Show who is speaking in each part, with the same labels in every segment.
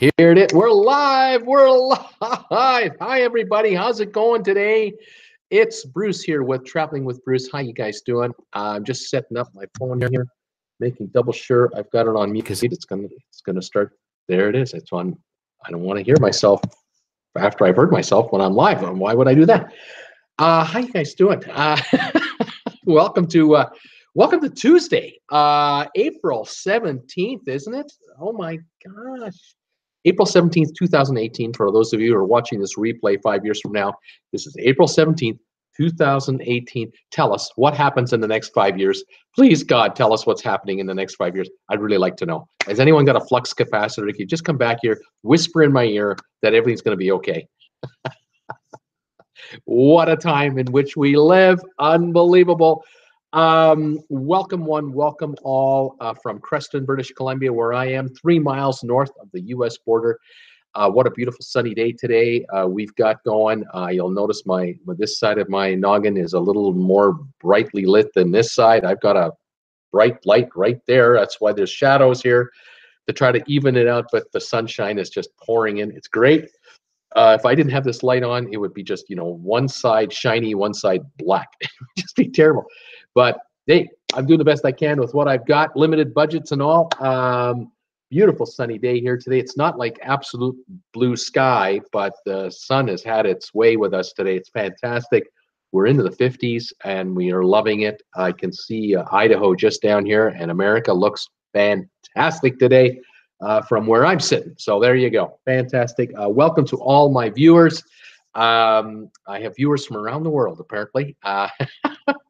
Speaker 1: Here it is. We're live. We're live. Hi, everybody. How's it going today? It's Bruce here with Traveling with Bruce. How you guys doing? I'm just setting up my phone here, making double sure I've got it on mute because it's gonna start. There it is. It's on. I don't want to hear myself after I've heard myself when I'm live. Why would I do that? How you guys doing? Welcome to Tuesday, April 17th, isn't it? Oh my gosh. April 17th, 2018, for those of you who are watching this replay 5 years from now, this is April 17th, 2018. Tell us what happens in the next 5 years. Please, God, tell us what's happening in the next 5 years. I'd really like to know. Has anyone got a flux capacitor? If you just come back here, whisper in my ear that everything's going to be okay. What a time in which we live. Unbelievable. Welcome all from Creston, British Columbia, where I am, 3 miles north of the U.S. border. What a beautiful sunny day today we've got going. You'll notice this side of my noggin is a little more brightly lit than this side. I've got a bright light right there. That's why there's shadows here to try to even it out, but the sunshine is just pouring in. It's great. If I didn't have this light on, it would be just, one side shiny, one side black. It would just be terrible. But hey, I'm doing the best I can with what I've got, limited budgets and all. Beautiful sunny day here today. It's not like absolute blue sky, but the sun has had its way with us today. It's fantastic. We're into the 50s and we are loving it. I can see Idaho just down here, and America looks fantastic today. From where I'm sitting. So there you go. Fantastic. Welcome to all my viewers. I have viewers from around the world, apparently.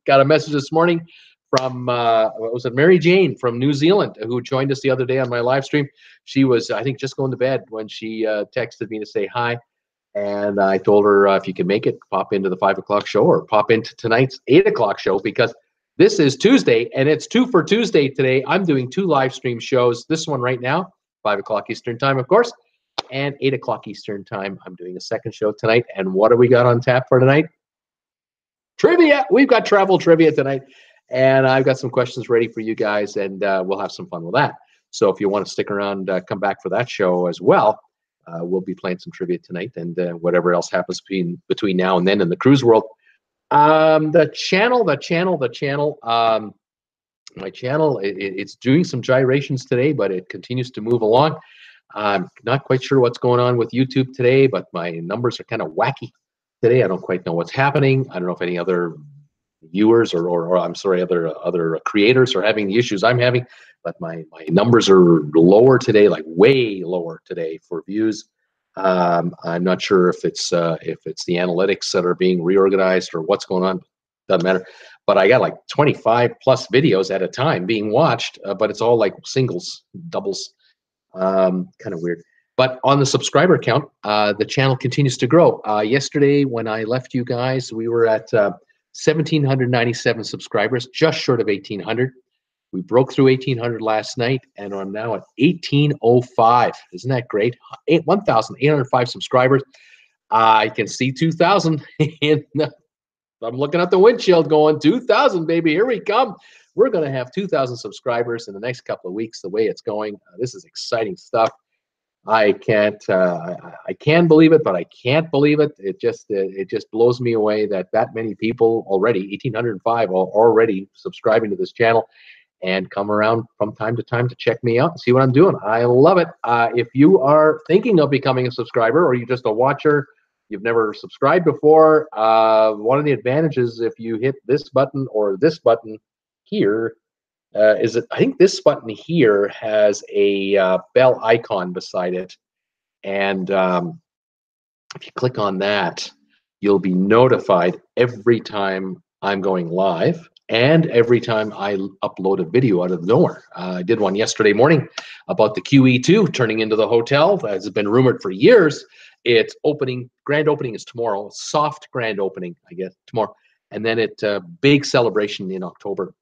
Speaker 1: Got a message this morning from, what was it, Mary Jane from New Zealand, who joined us the other day on my live stream. She was, I think, just going to bed when she texted me to say hi. And I told her, if you can make it, pop into the 5 o'clock show or pop into tonight's 8 o'clock show, because this is Tuesday, and it's 2 for Tuesday today. I'm doing 2 live stream shows. This one right now, 5 o'clock Eastern time, of course, and 8 o'clock Eastern time. I'm doing a second show tonight. And what do we got on tap for tonight? Trivia. We've got travel trivia tonight. And I've got some questions ready for you guys, and we'll have some fun with that. So if you want to stick around, come back for that show as well. We'll be playing some trivia tonight, and whatever else happens between now and then in the cruise world. The channel. My channel, it's doing some gyrations today, but it continues to move along. I'm not quite sure what's going on with YouTube today, but my numbers are kind of wacky today. I don't quite know what's happening. I don't know if any other viewers or I'm sorry, other creators are having the issues I'm having, but my numbers are lower today, like way lower today for views. I'm not sure if it's the analytics that are being reorganized or what's going on. Doesn't matter. But I got like 25 plus videos at a time being watched, but it's all like singles, doubles, kind of weird. But on the subscriber count, the channel continues to grow. Yesterday, when I left you guys, we were at 1,797 subscribers, just short of 1,800. We broke through 1,800 last night, and I'm now at 1,805. Isn't that great? 1,805 subscribers. I can see 2,000 in the I'm looking at the windshield going, 2,000, baby, here we come. We're going to have 2,000 subscribers in the next couple of weeks, the way it's going. This is exciting stuff. I can believe it, but I can't believe it. It just blows me away that many people already, 1,805, are already subscribing to this channel and come around from time to time to check me out and see what I'm doing. I love it. If you are thinking of becoming a subscriber, or you're just a watcher, you've never subscribed before, one of the advantages, if you hit this button or this button here, is that I think this button here has a bell icon beside it. And if you click on that, you'll be notified every time I'm going live and every time I upload a video out of nowhere. I did one yesterday morning about the QE2 turning into the hotel. As has been rumored for years. It's opening, grand opening is tomorrow, soft grand opening, I guess, tomorrow. And then big celebration in October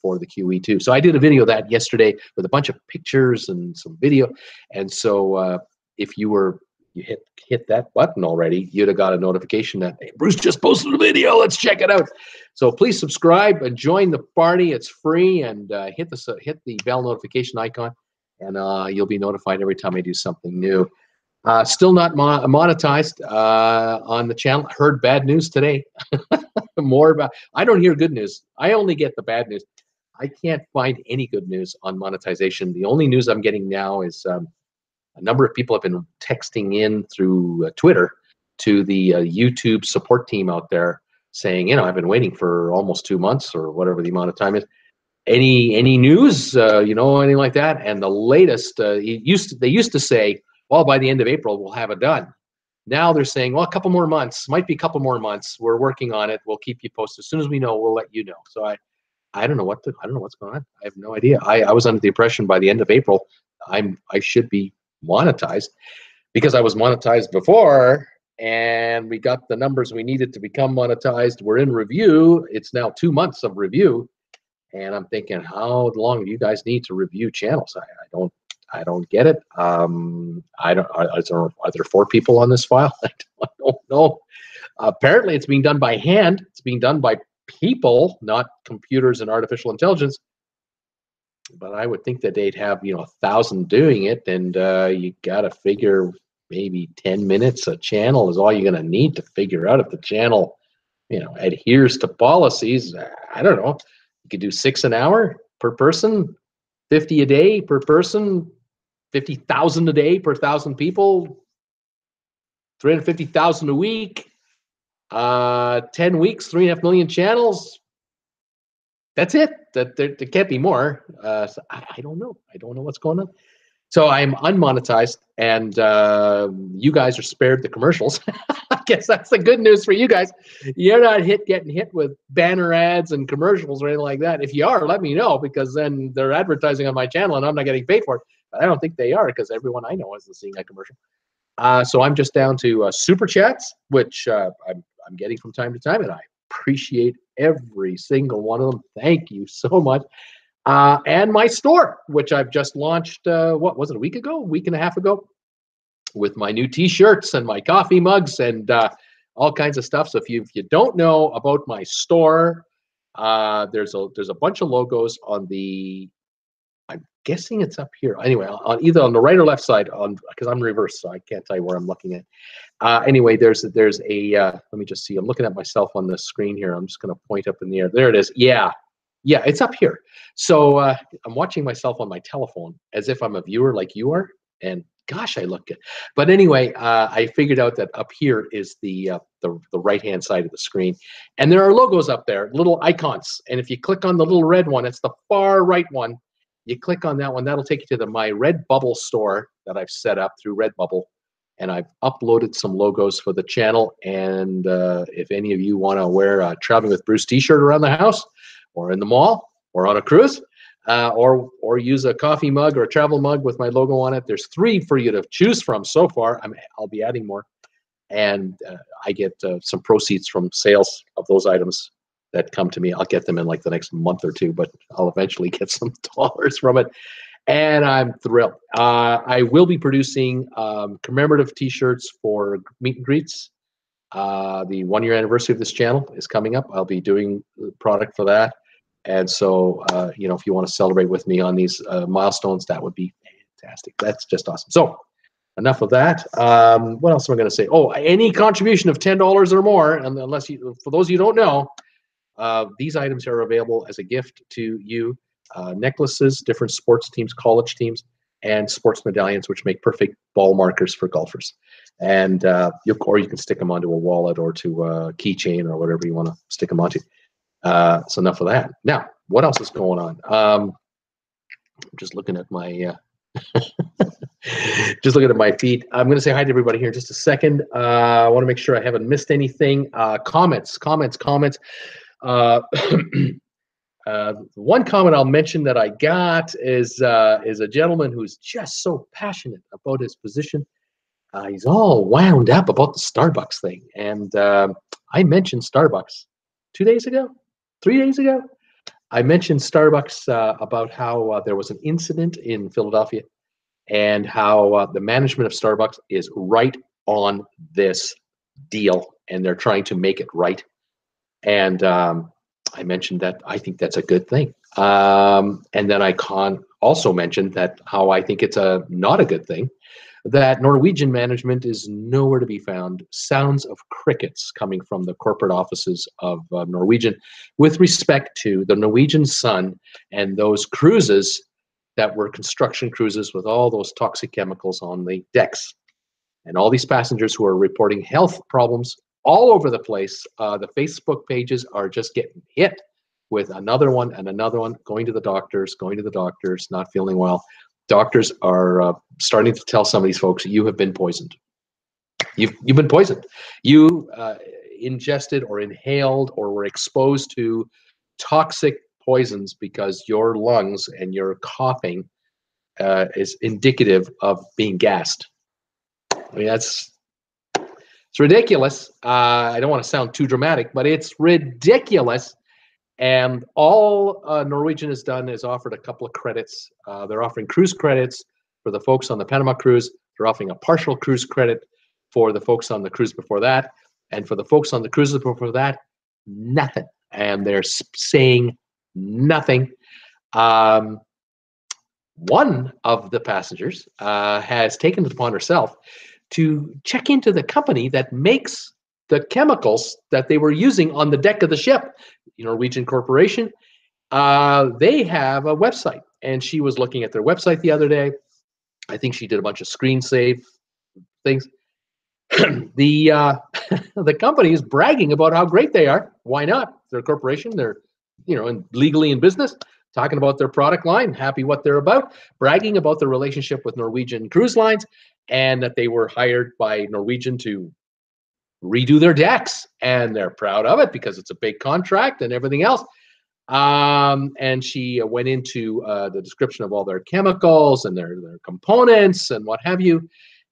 Speaker 1: for the QE2. So I did a video of that yesterday with a bunch of pictures and some video. And so if you hit that button already, you'd have got a notification that, hey, Bruce just posted a video, let's check it out. So please subscribe and join the party. It's free, and hit the bell notification icon. and you'll be notified every time I do something new. Still not monetized on the channel. Heard bad news today. More about. I don't hear good news. I only get the bad news. I can't find any good news on monetization. The only news I'm getting now is a number of people have been texting in through Twitter to the YouTube support team out there saying, I've been waiting for almost 2 months or whatever the amount of time is. Any news, anything like that? And the latest, they used to say, well, by the end of April, we'll have it done. Now they're saying, well, a couple more months, might be a couple more months. We're working on it. We'll keep you posted. As soon as we know, we'll let you know. So I don't know what's going on. I have no idea. I was under the impression by the end of April, I should be monetized because I was monetized before and we got the numbers we needed to become monetized. We're in review. It's now 2 months of review. And I'm thinking, how long do you guys need to review channels? I don't get it. Are there 4 people on this file? I don't know. Apparently, it's being done by hand. It's being done by people, not computers and artificial intelligence. But I would think that they'd have 1,000 doing it, and you got to figure maybe 10 minutes a channel is all you're going to need to figure out if the channel, adheres to policies. I don't know. You could do 6 an hour per person, 50 a day per person, 50,000 a day per 1,000 people, 350,000 a week, 10 weeks, 3.5 million channels. That's it. There can't be more. So I don't know. I don't know what's going on. So I'm unmonetized, and you guys are spared the commercials. I guess that's the good news for you guys. You're not getting hit with banner ads and commercials or anything like that. If you are, let me know, because then they're advertising on my channel and I'm not getting paid for it. But I don't think they are, because everyone I know isn't seeing that commercial. So I'm just down to super chats, which I'm getting from time to time, and I appreciate every single one of them. Thank you so much. And my store, which I've just launched, what was it, a week and a half ago, with my new t-shirts and my coffee mugs and all kinds of stuff. So if you don't know about my store, there's a bunch of logos on the, I'm guessing it's up here. Anyway, on either on the right or left side, because I'm reversed, so I can't tell you where I'm looking at. Anyway, there's a, let me just see. I'm looking at myself on the screen here. I'm just going to point up in the air. There it is. Yeah, it's up here. So I'm watching myself on my telephone as if I'm a viewer like you are, and gosh, I look good. But anyway, I figured out that up here is the right-hand side of the screen, and there are logos up there, little icons. And if you click on the little red one, it's the far right one. You click on that one, that'll take you to my Redbubble store that I've set up through Redbubble, and I've uploaded some logos for the channel. And if any of you want to wear a Traveling with Bruce t-shirt around the house, or in the mall, or on a cruise, or use a coffee mug or a travel mug with my logo on it, there's 3 for you to choose from so far. I'll be adding more, and I get some proceeds from sales of those items that come to me. I'll get them in like the next month or 2, but I'll eventually get some dollars from it, and I'm thrilled. I will be producing commemorative t-shirts for meet and greets. The 1-year anniversary of this channel is coming up. I'll be doing product for that. And so, if you want to celebrate with me on these milestones, that would be fantastic. That's just awesome. So enough of that. What else am I going to say? Oh, any contribution of $10 or more, and unless you, for those you don't know, these items are available as a gift to you. Necklaces, different sports teams, college teams, and sports medallions, which make perfect ball markers for golfers. And or you can stick them onto a wallet or to a keychain or whatever you want to stick them onto. So enough of that. Now, what else is going on? I'm just looking at my feed. I'm going to say hi to everybody here in just a second. I want to make sure I haven't missed anything. Comments. One comment I'll mention that I got is a gentleman who's just so passionate about his position. He's all wound up about the Starbucks thing, and I mentioned Starbucks 2 days ago. 3 days ago, I mentioned Starbucks about how there was an incident in Philadelphia, and how the management of Starbucks is right on this deal, and they're trying to make it right. And I mentioned that I think that's a good thing. And then I also mentioned that how I think it's not a good thing, that Norwegian management is nowhere to be found. Sounds of crickets coming from the corporate offices of Norwegian with respect to the Norwegian Sun and those cruises that were construction cruises with all those toxic chemicals on the decks. And all these passengers who are reporting health problems all over the place. The Facebook pages are just getting hit with another one and another one, going to the doctors, not feeling well. Doctors are starting to tell some of these folks, you have been poisoned. You've been poisoned. You ingested or inhaled or were exposed to toxic poisons because your lungs and your coughing is indicative of being gassed. I mean, it's ridiculous. I don't want to sound too dramatic, but it's ridiculous. And all Norwegian has done is offered a couple of credits. They're offering cruise credits for the folks on the Panama cruise. They're offering a partial cruise credit for the folks on the cruise before that. And for the folks on the cruises before that, nothing. And they're saying nothing. One of the passengers has taken it upon herself to check into the company that makes the chemicals that they were using on the deck of the ship, Norwegian Corporation. They have a website, and she was looking at their website the other day. I think she did a bunch of screen save things. The company is bragging about how great they are. Why not? They're a corporation. They're legally in business, talking about their product line, happy what they're about, bragging about their relationship with Norwegian Cruise Lines, and that they were hired by Norwegian to redo their decks, and they're proud of it because it's a big contract and everything else. And she went into the description of all their chemicals and their components and what have you.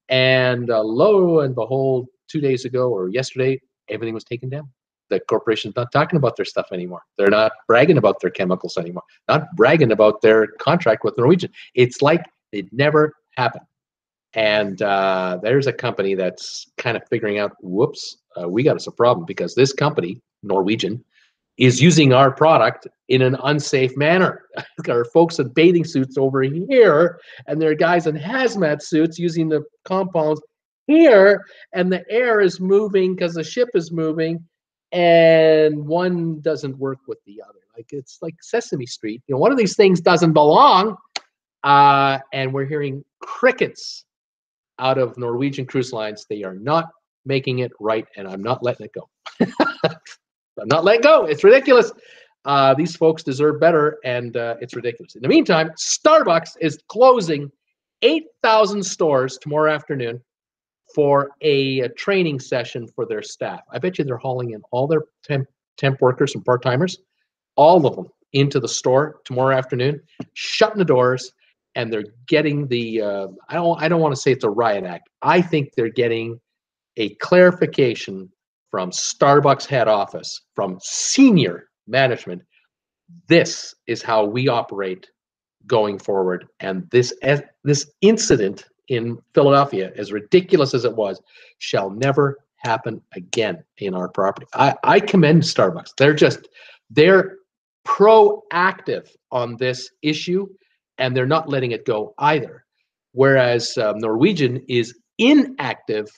Speaker 1: And lo and behold, 2 days ago or yesterday, everything was taken down. The corporation's not talking about their stuff anymore. They're not bragging about their chemicals anymore, not bragging about their contract with Norwegian. It's like it never happened. And there's a company that's kind of figuring out, whoops, we got us a problem because this company, Norwegian, is using our product in an unsafe manner. There are folks in bathing suits over here, and there are guys in hazmat suits using the compounds here, and the air is moving because the ship is moving, and one doesn't work with the other. Like it's like Sesame Street. One of these things doesn't belong, and we're hearing crickets out of Norwegian Cruise Lines. They are not making it right, and I'm not letting it go. I'm not letting go. It's ridiculous. These folks deserve better, and it's ridiculous. In the meantime, Starbucks is closing 8,000 stores tomorrow afternoon for a training session for their staff. I bet you they're hauling in all their temp workers and part-timers, all of them, into the store tomorrow afternoon, shutting the doors, and they're getting the I don't want to say it's a riot act. I think they're getting a clarification from Starbucks head office, from senior management. This is how we operate going forward. And this incident in Philadelphia, as ridiculous as it was, shall never happen again in our property. I commend Starbucks. They're proactive on this issue, and they're not letting it go either. Whereas Norwegian is inactive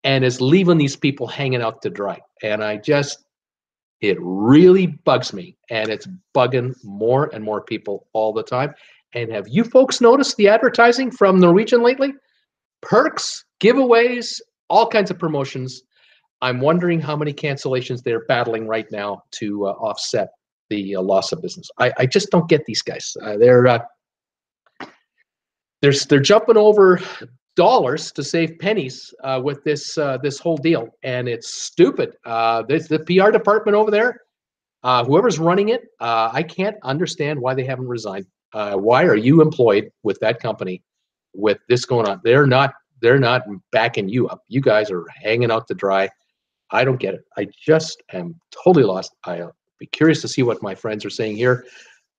Speaker 1: and is leaving these people hanging out to dry. And it really bugs me, and it's bugging more and more people all the time. And have you folks noticed the advertising from Norwegian lately? Perks, giveaways, all kinds of promotions. I'm wondering how many cancellations they're battling right now to offset the loss of business. I just don't get these guys. They're jumping over dollars to save pennies with this whole deal, and it's stupid. The PR department over there, whoever's running it, I can't understand why they haven't resigned. Why are you employed with that company with this going on? They're not backing you up. You guys are hanging out to dry. I don't get it. I just am totally lost. I'll be curious to see what my friends are saying here,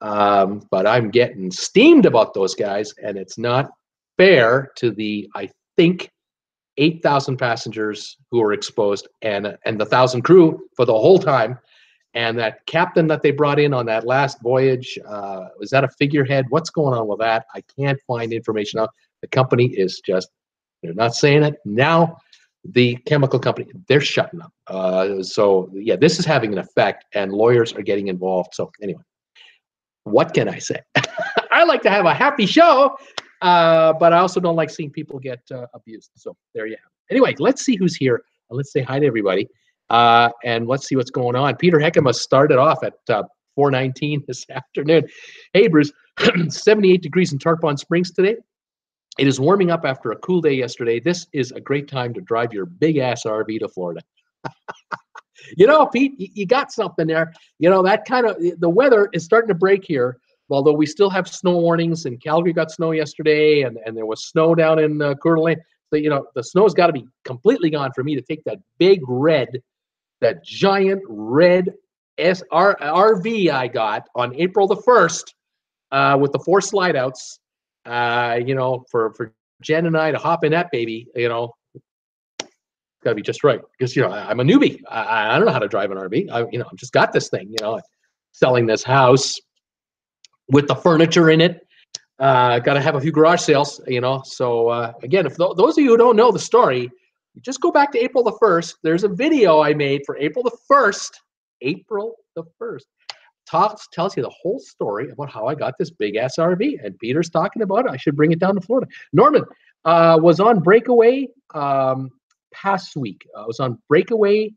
Speaker 1: but I'm getting steamed about those guys, and it's not fair to the, I think, 8,000 passengers who are exposed and the 1,000 crew for the whole time. And that captain that they brought in on that last voyage, was that a figurehead? What's going on with that? I can't find information out. The company is just, they're not saying it. Now, the chemical company, they're shutting up. So, yeah, this is having an effect, and lawyers are getting involved. So, anyway, what can I say? I like to have a happy show, but I also don't like seeing people get abused. So, there you have it. Anyway, let's see who's here. Let's say hi to everybody. And let's see what's going on. Peter Heckema started off at 4:19 this afternoon. Hey, Bruce, 78 degrees in Tarpon Springs today. It is warming up after a cool day yesterday. This is a great time to drive your big-ass RV to Florida. You know, Pete, you got something there. You know, that kind of, the weather is starting to break here, although we still have snow warnings. And Calgary got snow yesterday, and there was snow down in Coeur d'Alene. So, you know, the snow's got to be completely gone for me to take that big red, that giant red RV I got on April the 1st with the 4 slide outs, you know, for Jen and I to hop in that baby, you know, it's got to be just right. Because, you know, I'm a newbie. I don't know how to drive an RV. You know, I've just got this thing, you know, selling this house with the furniture in it. Got to have a few garage sales, you know. So, again, if those of you who don't know the story, just go back to April the 1st. There's a video I made for April the 1st. April the 1st. Tells you the whole story about how I got this big-ass RV. And Peter's talking about it. I should bring it down to Florida. Norman was on breakaway past week. Was on breakaway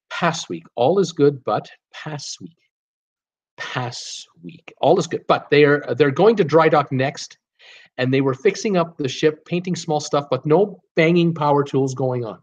Speaker 1: past week. All is good, but past week. Past week. All is good. But they're going to dry dock next. And they were fixing up the ship, painting small stuff, but no banging power tools going on.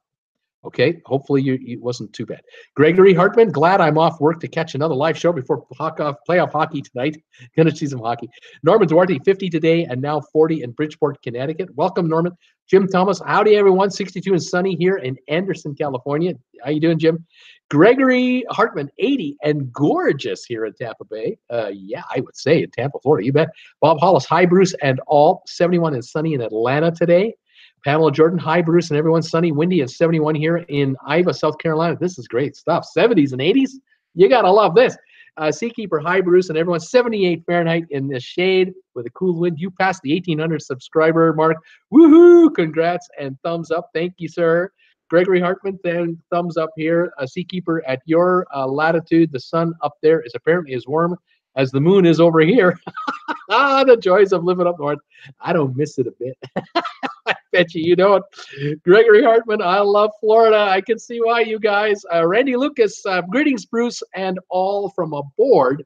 Speaker 1: Okay, hopefully it wasn't too bad. Gregory Hartman, glad I'm off work to catch another live show before playoff hockey tonight. Gonna see some hockey. Norman Duarte, 50 today and now 40 in Bridgeport, Connecticut. Welcome, Norman. Jim Thomas, howdy everyone. 62 and sunny here in Anderson, California. How you doing, Jim? Gregory Hartman, 80 and gorgeous here in Tampa Bay. Yeah, I would say in Tampa, Florida. You bet. Bob Hollis, hi Bruce and all. 71 and sunny in Atlanta today. Pamela Jordan, hi Bruce and everyone. Sunny, windy and 71 here in Iva, South Carolina. This is great stuff. 70s and 80s. You gotta love this. Seakeeper, hi Bruce and everyone. 78 Fahrenheit in the shade with a cool wind. You passed the 1,800 subscriber mark. Woohoo! Congrats and thumbs up. Thank you, sir. Gregory Hartman, then thumbs up here. Seakeeper, at your latitude, the sun up there is apparently as warm as the moon is over here. The joys of living up north. I don't miss it a bit. I bet you don't. Gregory Hartman, I love Florida. I can see why, you guys. Randy Lucas, greetings, Bruce, and all from aboard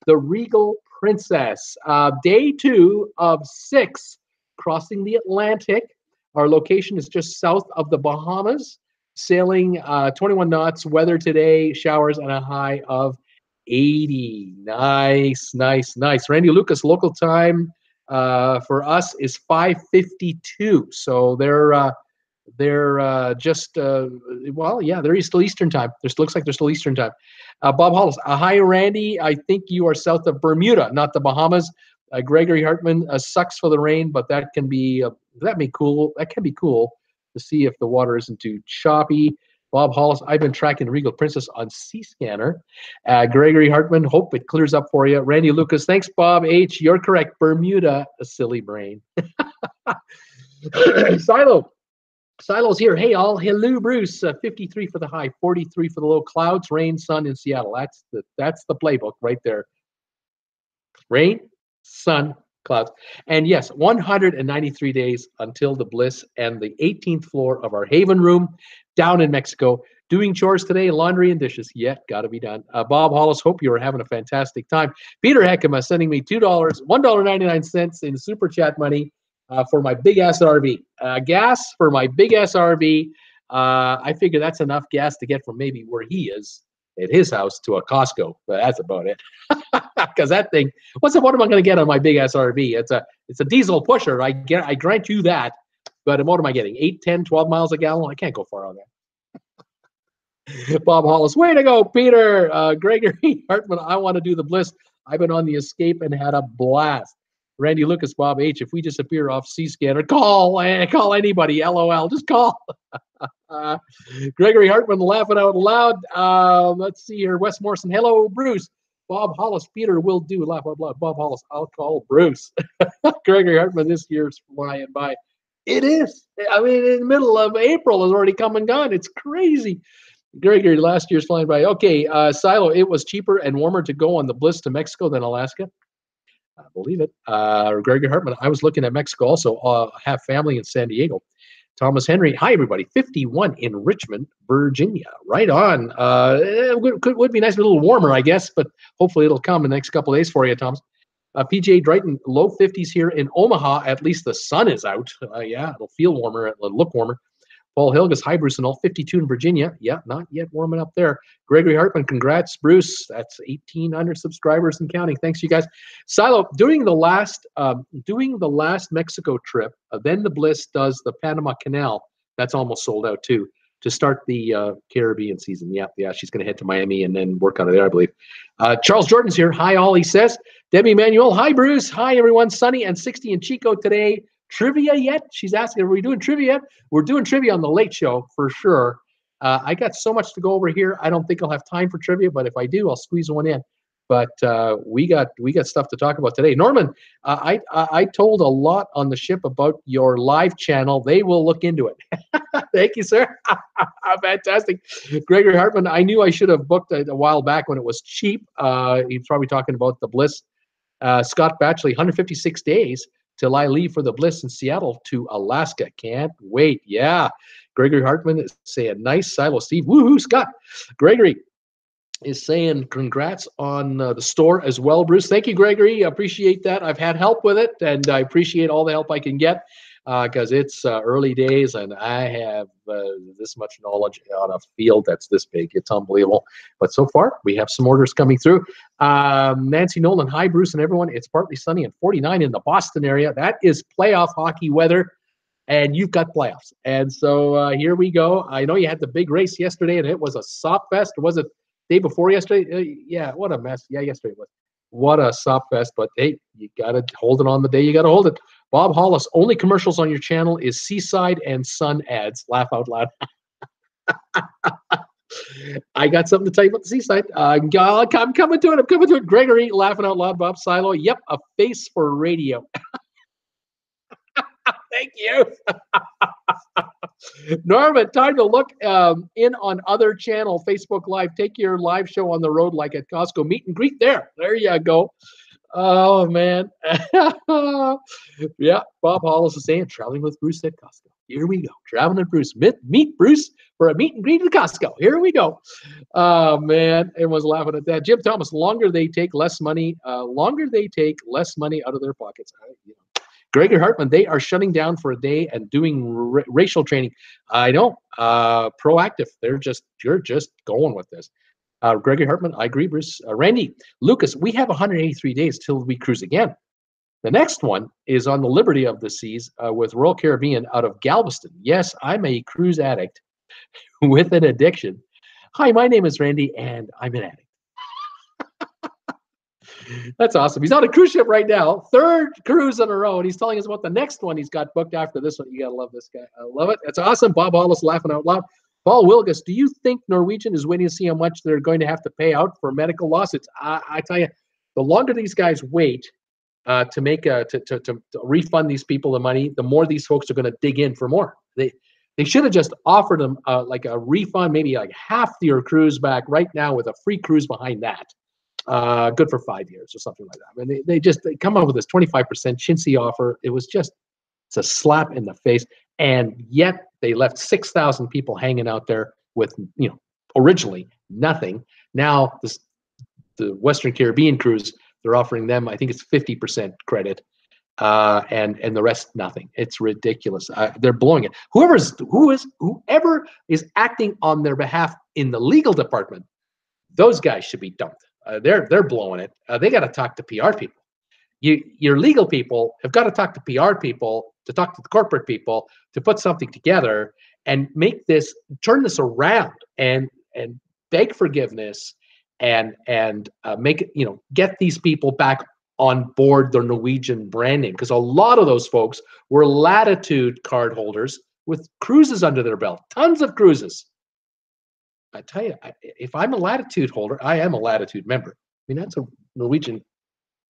Speaker 1: the Regal Princess. Day 2 of 6 crossing the Atlantic. Our location is just south of the Bahamas. Sailing 21 knots. Weather today, showers and a high of 80. Nice, nice, nice. Randy Lucas, local time for us is 5:52. So they're just well, yeah, they're still Eastern time. Looks like they're still Eastern time. Bob Hollis, hi Randy. I think you are south of Bermuda, not the Bahamas. Gregory Hartman, sucks for the rain, but that can be cool. That can be cool to see if the water isn't too choppy. Bob Hollis, I've been tracking Regal Princess on Seascanner. Gregory Hartman, hope it clears up for you. Randy Lucas, thanks, Bob H. You're correct. Bermuda, a silly brain. Silo's here. Hey, all. Hello, Bruce. 53 for the high, 43 for the low. Clouds, rain, sun in Seattle. That's the playbook right there. Rain, sun, clouds. And yes, 193 days until the bliss and the 18th floor of our Haven room down in Mexico. Doing chores today, laundry and dishes. Yet, got to be done. Bob Hollis, hope you are having a fantastic time. Peter Heckema sending me $2, $1.99 in super chat money for my big ass RV. Gas for my big ass RV. I figure that's enough gas to get from maybe where he is at his house to a Costco, but that's about it. Because that thing, what am I going to get on my big ass RV? It's a diesel pusher. I grant you that. But what am I getting? 8, 10, 12 miles a gallon? I can't go far on that. Bob Hollis, way to go, Peter. Gregory Hartman, I want to do the bliss. I've been on the escape and had a blast. Randy Lucas, Bob H, if we disappear off Seascanner, call anybody, LOL, just call. Gregory Hartman laughing out loud. Let's see here. Wes Morrison. Hello, Bruce. Bob Hollis. Peter will do. Laugh out loud. Bob Hollis. I'll call Bruce. Gregory Hartman. This year's flying by. It is. I mean, in the middle of April has already come and gone. It's crazy. Gregory, last year's flying by. Okay, Silo. It was cheaper and warmer to go on the Bliss to Mexico than Alaska. I believe it. Gregory Hartman. I was looking at Mexico also. Have family in San Diego. Thomas Henry. Hi, everybody. 51 in Richmond, Virginia. Right on. It would be nice, a little warmer, I guess, but hopefully it'll come in the next couple of days for you, Thomas. PJ Drayton, low 50s here in Omaha. At least the sun is out. Yeah, it'll feel warmer. It'll look warmer. Paul Hilgus, hi, Bruce and all. 52 in Virginia. Yeah, not yet warming up there. Gregory Hartman, congrats, Bruce. That's 1,800 subscribers and counting. Thanks, you guys. Silo, doing the last Mexico trip, then the Bliss does the Panama Canal. That's almost sold out too. To start the Caribbean season. Yeah, she's going to head to Miami and then work on it there, I believe. Charles Jordan's here. Hi, all, he says. Debbie Manuel. Hi, Bruce. Hi, everyone. Sunny and 60 in Chico today. Trivia yet? She's asking, are we doing trivia yet? We're doing trivia on the Late Show for sure. I got so much to go over here. I don't think I'll have time for trivia, but if I do, I'll squeeze one in. But we got stuff to talk about today. Norman, I told a lot on the ship about your live channel. They will look into it. Thank you, sir. Fantastic. Gregory Hartman, I knew I should have booked it a while back when it was cheap. He's probably talking about the Bliss. Scott Batchley, 156 days till I leave for the Bliss in Seattle to Alaska. Can't wait. Yeah. Gregory Hartman is saying, nice, Silo Steve. Woohoo, Scott. Gregory is saying congrats on the store as well, Bruce. Thank you, Gregory. I appreciate that. I've had help with it, and I appreciate all the help I can get because it's early days, and I have this much knowledge on a field that's this big. It's unbelievable. But so far, we have some orders coming through. Nancy Nolan, hi, Bruce and everyone. It's partly sunny and 49 in the Boston area. That is playoff hockey weather. And you've got playoffs. And so here we go. I know you had the big race yesterday, and it was a sop fest. Or was it day before yesterday? Yeah, what a mess. Yeah, yesterday was. What a sop fest. But, hey, you got to hold it on the day you got to hold it. Bob Hollis, only commercials on your channel is Seaside and Sun ads. Laugh out loud. I got something to tell you about the Seaside. I'm coming to it. I'm coming to it. Gregory, laughing out loud. Bob Silo. Yep, a face for radio. Thank you. Norman, time to look in on other channel, Facebook Live. Take your live show on the road like at Costco. Meet and greet there. There you go. Oh, man. Yeah, Bob Hollis is saying, traveling with Bruce at Costco. Here we go. Traveling with Bruce. Meet Bruce for a meet and greet at Costco. Here we go. Oh, man. Everyone's laughing at that. Jim Thomas, longer they take less money out of their pockets. Gregory Hartman, they are shutting down for a day and doing racial training. I know, proactive. You're just going with this. Gregory Hartman, I agree, Bruce. Randy, Lucas, we have 183 days till we cruise again. The next one is on the Liberty of the Seas with Royal Caribbean out of Galveston. Yes, I'm a cruise addict with an addiction. Hi, my name is Randy, and I'm an addict. That's awesome. He's on a cruise ship right now, third cruise in a row, and he's telling us about the next one he's got booked after this one. You got to love this guy. I love it. That's awesome. Bob Hollis laughing out loud. Paul Wilgus, do you think Norwegian is waiting to see how much they're going to have to pay out for medical lawsuits? I tell you, the longer these guys wait to refund these people the money, the more these folks are going to dig in for more. They should have just offered them like a refund, maybe like half your cruise back right now with a free cruise behind that. Good for 5 years or something like that. I mean, they come up with this 25% chintzy offer. It's a slap in the face. And yet they left 6,000 people hanging out there with, originally nothing. Now the Western Caribbean cruise, they're offering them, I think it's 50% credit, and the rest nothing. It's ridiculous. They're blowing it. Whoever is acting on their behalf in the legal department, those guys should be dumped. They're blowing it. They got to talk to PR people. Your legal people have got to talk to PR people, to talk to the corporate people, to put something together and turn this around and beg forgiveness and make it, get these people back on board their Norwegian brand name, because a lot of those folks were Latitude card holders with cruises under their belt, tons of cruises. I tell you, if I'm a Latitude holder, I am a Latitude member. I mean, that's a Norwegian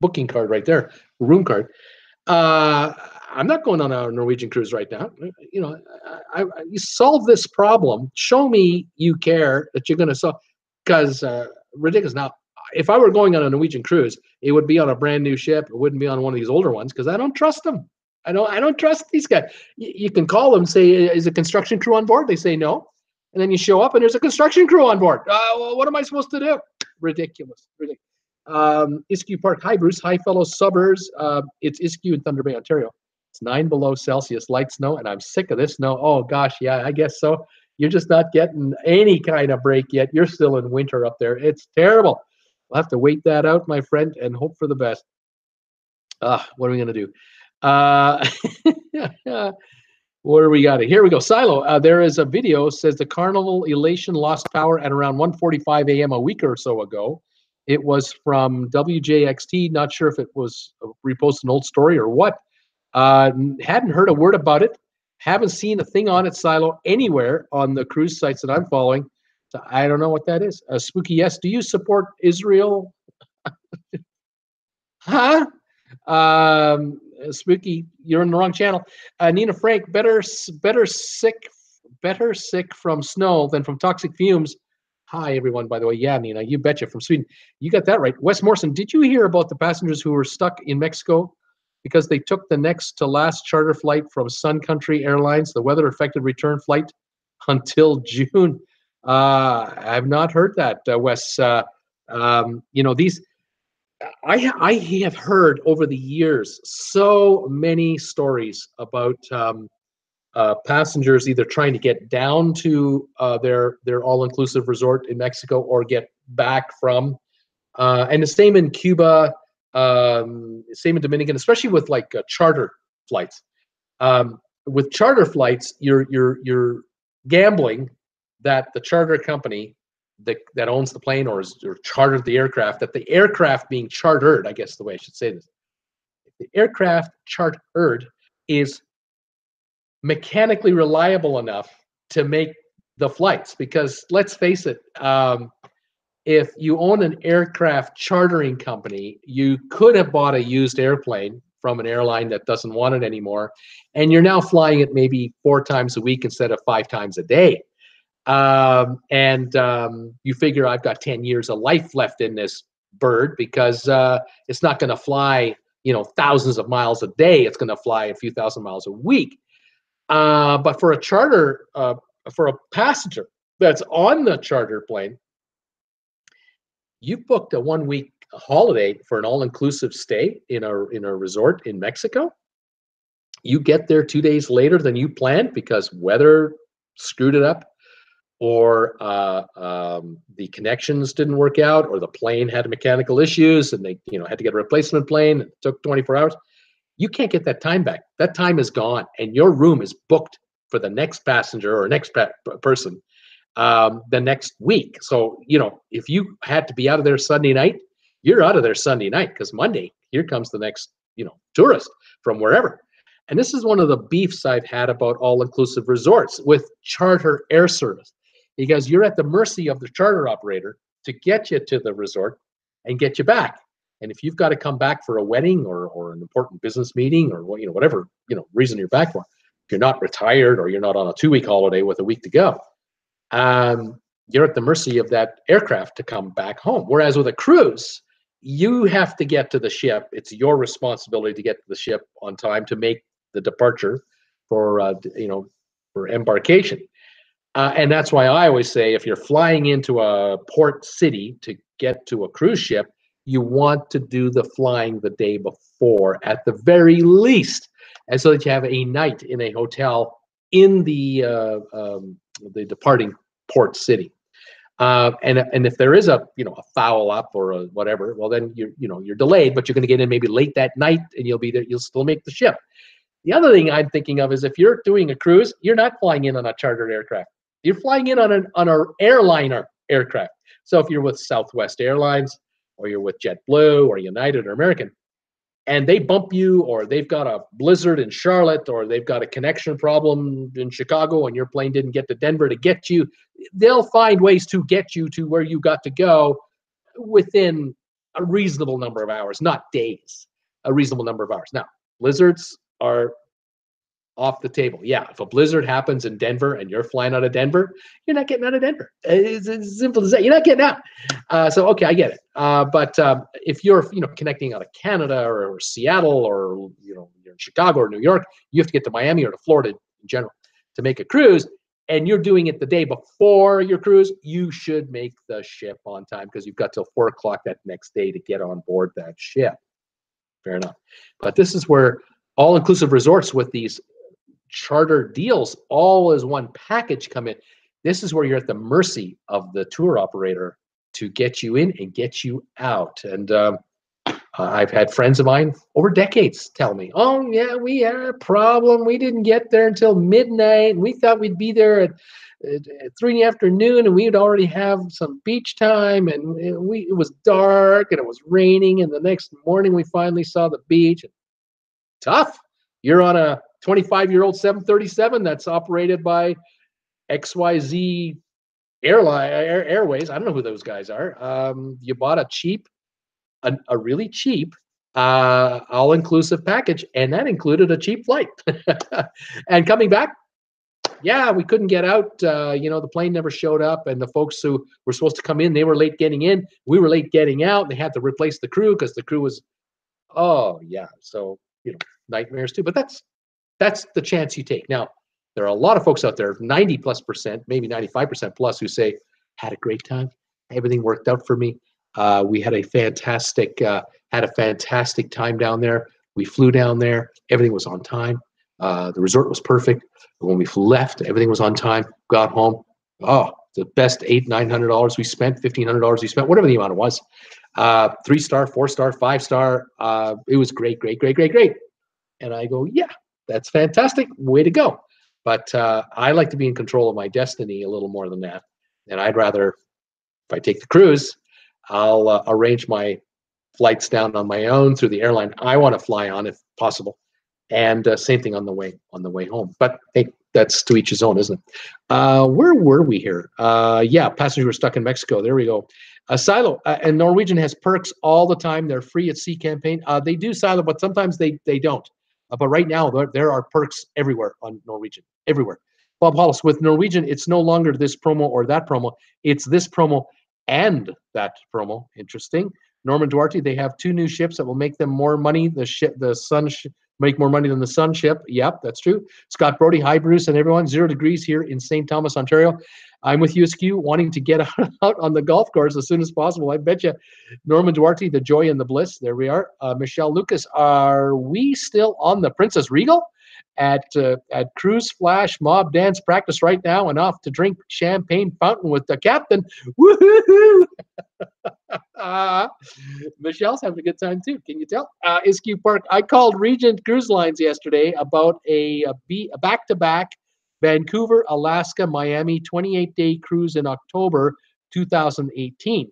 Speaker 1: booking card right there, room card. I'm not going on a Norwegian cruise right now. You know, you solve this problem. Show me you care that you're going to solve. Because ridiculous. Now, if I were going on a Norwegian cruise, it would be on a brand new ship. It wouldn't be on one of these older ones because I don't trust them. I don't trust these guys. You can call them, say, is a construction crew on board? They say no. And then you show up and there's a construction crew on board. Well, what am I supposed to do? Ridiculous. Iskew Park. Hi, Bruce. Hi, fellow suburbs. It's Iskew in Thunder Bay, Ontario. It's 9 below Celsius, light snow, and I'm sick of this snow. Oh, gosh, yeah, I guess so. You're just not getting any kind of break yet. You're still in winter up there. It's terrible. We'll have to wait that out, my friend, and hope for the best. What are we going to do? What do we got? Here we go. Silo, there is a video, says the Carnival Elation lost power at around 1:45 a.m. a week or so ago. It was from WJXT. Not sure if it was reposted an old story or what. Hadn't heard a word about it. Haven't seen a thing on it, Silo, anywhere on the cruise sites that I'm following. So I don't know what that is. Spooky, yes. Do you support Israel? Huh? Spooky, you're in the wrong channel. Nina Frank, better sick from snow than from toxic fumes. Hi, everyone, by the way. Yeah, Nina, you betcha, from Sweden. You got that right. Wes Morrison, did you hear about the passengers who were stuck in Mexico because they took the next to last charter flight from Sun Country Airlines, the weather-affected return flight, until June? I have not heard that, Wes. You know, these... I have heard over the years so many stories about passengers either trying to get down to their all-inclusive resort in Mexico or get back from, and the same in Cuba, same in Dominican, especially with like charter flights. With charter flights, you're gambling that the charter company that owns the plane or chartered the aircraft, that the aircraft being chartered, I guess the way I should say this, the aircraft chartered is mechanically reliable enough to make the flights. Because let's face it, if you own an aircraft chartering company, you could have bought a used airplane from an airline that doesn't want it anymore, and you're now flying it maybe 4 times a week instead of 5 times a day. You figure I've got 10 years of life left in this bird because it's not going to fly, you know, thousands of miles a day. It's going to fly a few thousand miles a week. But for a charter, for a passenger that's on the charter plane, you booked a 1-week holiday for an all-inclusive stay in a resort in Mexico. You get there 2 days later than you planned because weather screwed it up, or the connections didn't work out, or the plane had mechanical issues and they, you know, had to get a replacement plane. It took 24 hours. You can't get that time back. That time is gone, and your room is booked for the next passenger or next person the next week. So, you know, if you had to be out of there Sunday night, you're out of there Sunday night because Monday, here comes the next, you know, tourist from wherever. And this is one of the beefs I've had about all-inclusive resorts with charter air service, because you're at the mercy of the charter operator to get you to the resort and get you back. And if you've got to come back for a wedding or an important business meeting or, you know, whatever, you know, reason you're back for, if you're not retired or you're not on a 2-week holiday with a week to go, you're at the mercy of that aircraft to come back home. Whereas with a cruise, you have to get to the ship. It's your responsibility to get to the ship on time to make the departure for, you know, for embarkation. And that's why I always say, if you're flying into a port city to get to a cruise ship, you want to do the flying the day before at the very least, and so that you have a night in a hotel in the departing port city. And if there is a, you know, a foul up or a whatever, well then you're delayed, but you're going to get in maybe late that night and you'll be there. You'll still make the ship. The other thing I'm thinking of is if you're doing a cruise, you're not flying in on a chartered aircraft. You're flying in on an airliner aircraft. So if you're with Southwest Airlines or you're with JetBlue or United or American, and they bump you, or they've got a blizzard in Charlotte, or they've got a connection problem in Chicago and your plane didn't get to Denver to get you, they'll find ways to get you to where you got to go within a reasonable number of hours, not days, a reasonable number of hours. Now, blizzards are off the table. Yeah, if a blizzard happens in Denver and you're flying out of Denver, you're not getting out of Denver. It's as simple as that. You're not getting out. So okay, I get it. But if you're connecting out of Canada or Seattle, or you're in Chicago or New York, you have to get to Miami or to Florida in general to make a cruise, and you're doing it the day before your cruise, you should make the ship on time, because you've got till 4 o'clock that next day to get on board that ship. Fair enough. But this is where all-inclusive resorts with these charter deals, all as one package, come in. This is where you're at the mercy of the tour operator to get you in and get you out. And I've had friends of mine over decades tell me, oh yeah, we had a problem, we didn't get there until midnight, and we thought we'd be there at 3 in the afternoon, and we'd already have some beach time, and it was dark and it was raining, and the next morning we finally saw the beach. Tough. You're on a 25-year-old 737 that's operated by XYZ Airways. I don't know who those guys are. You bought a really cheap all-inclusive package, and that included a cheap flight. And coming back, yeah, we couldn't get out. The plane never showed up, and the folks who were supposed to come in, they were late getting in. We were late getting out. They had to replace the crew because the crew was, oh yeah. So nightmares too. But that's the chance you take. Now, there are a lot of folks out there, 90+%, maybe 95% plus, who say, had a great time. Everything worked out for me. We had a fantastic time down there. We flew down there. Everything was on time. The resort was perfect. When we left, everything was on time. Got home. Oh, the best $800-900 we spent, $1,500 we spent, whatever the amount it was. 3-star, 4-star, 5-star. It was great. And I go, yeah, that's fantastic. Way to go. But I like to be in control of my destiny a little more than that. And I'd rather, if I take the cruise, I'll arrange my flights down on my own through the airline I want to fly on, if possible. And same thing on the way home. But hey, that's to each his own, isn't it? Where were we here? Yeah, passengers were stuck in Mexico. There we go. Silo, and Norwegian has perks all the time. They're free at sea campaign. They do, Silo, but sometimes they don't. But right now, there are perks everywhere on Norwegian, everywhere. Bob Hollis, with Norwegian, it's no longer this promo or that promo. It's this promo and that promo. Interesting. Norman Duarte, they have 2 new ships that will make them more money. The Sun make more money than the Sun ship. Yep, that's true. Scott Brody, hi, Bruce, and everyone. 0 degrees here in St. Thomas, Ontario. I'm with you, Askew, wanting to get out on the golf course as soon as possible. I bet you. Norman Duarte, the joy and the bliss. There we are. Michelle Lucas, are we still on the Princess Regal at Cruise Flash Mob Dance practice right now, and off to drink champagne fountain with the captain? Woohoo! Michelle's having a good time too. Can you tell? Iskew Park. I called Regent Cruise Lines yesterday about a back-to-back Vancouver, Alaska, Miami 28-day cruise in October 2018.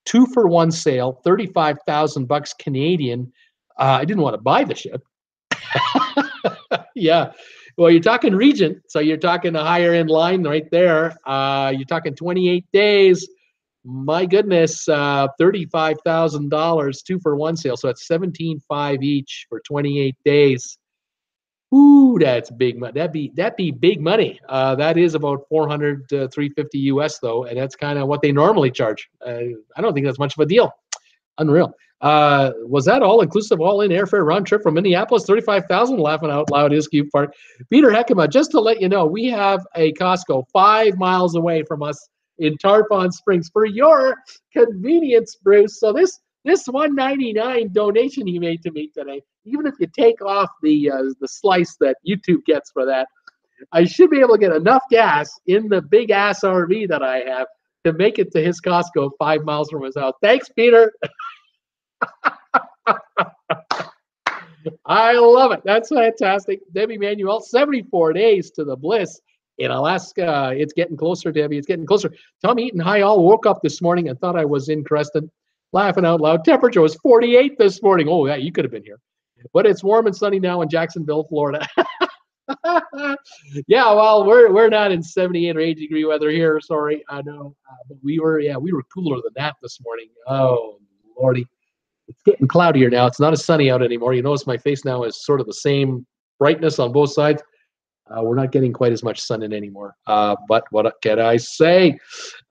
Speaker 1: 2-for-1 sale, $35,000 Canadian. I didn't want to buy the ship. Yeah. Well, you're talking Regent, so you're talking a higher end line right there. You're talking 28 days. My goodness, $35,000, 2-for-1 sale. So that's $17,500 each for 28 days. Ooh, that's big money. That'd be big money. That is about $400 to $350 US though, and that's kind of what they normally charge. I don't think that's much of a deal. Unreal. Was that all inclusive, all in airfare round trip from Minneapolis? $35,000. Laughing out loud, Iskew Park. Peter Heckema, just to let you know, we have a Costco 5 miles away from us in Tarpon Springs for your convenience, Bruce. So this $1.99 donation he made to me today, even if you take off the slice that YouTube gets for that, I should be able to get enough gas in the big ass RV that I have to make it to his Costco 5 miles from his house. Thanks, Peter. I love it. That's fantastic. Debbie Manuel, 74 days to the bliss in Alaska. It's getting closer, Debbie. It's getting closer. Tom Eaton, hi all. Woke up this morning and thought I was in Creston. Laughing out loud. Temperature was 48 this morning. Oh, yeah, you could have been here. But it's warm and sunny now in Jacksonville, Florida. Yeah, well, we're not in 78 or 80 degree weather here. Sorry, I know, but we were cooler than that this morning. Oh lordy, it's getting cloudier now. It's not as sunny out anymore. You notice my face now is sort of the same brightness on both sides. We're not getting quite as much sun in anymore. But what can I say?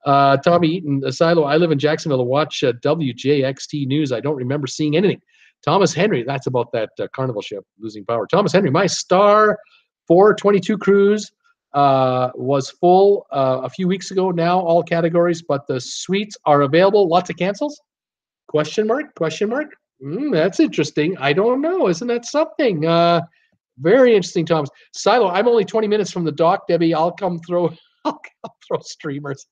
Speaker 1: Tommy Eaton, Silo, I live in Jacksonville to watch WJXT News. I don't remember seeing anything. Thomas Henry, that's about that carnival ship losing power. Thomas Henry, my star 422 cruise was full a few weeks ago now, all categories, but the suites are available. Lots of cancels? Question mark? Question mark? That's interesting. I don't know. Isn't that something? Very interesting, Thomas. Silo, I'm only 20 minutes from the dock, Debbie. I'll come throw streamers.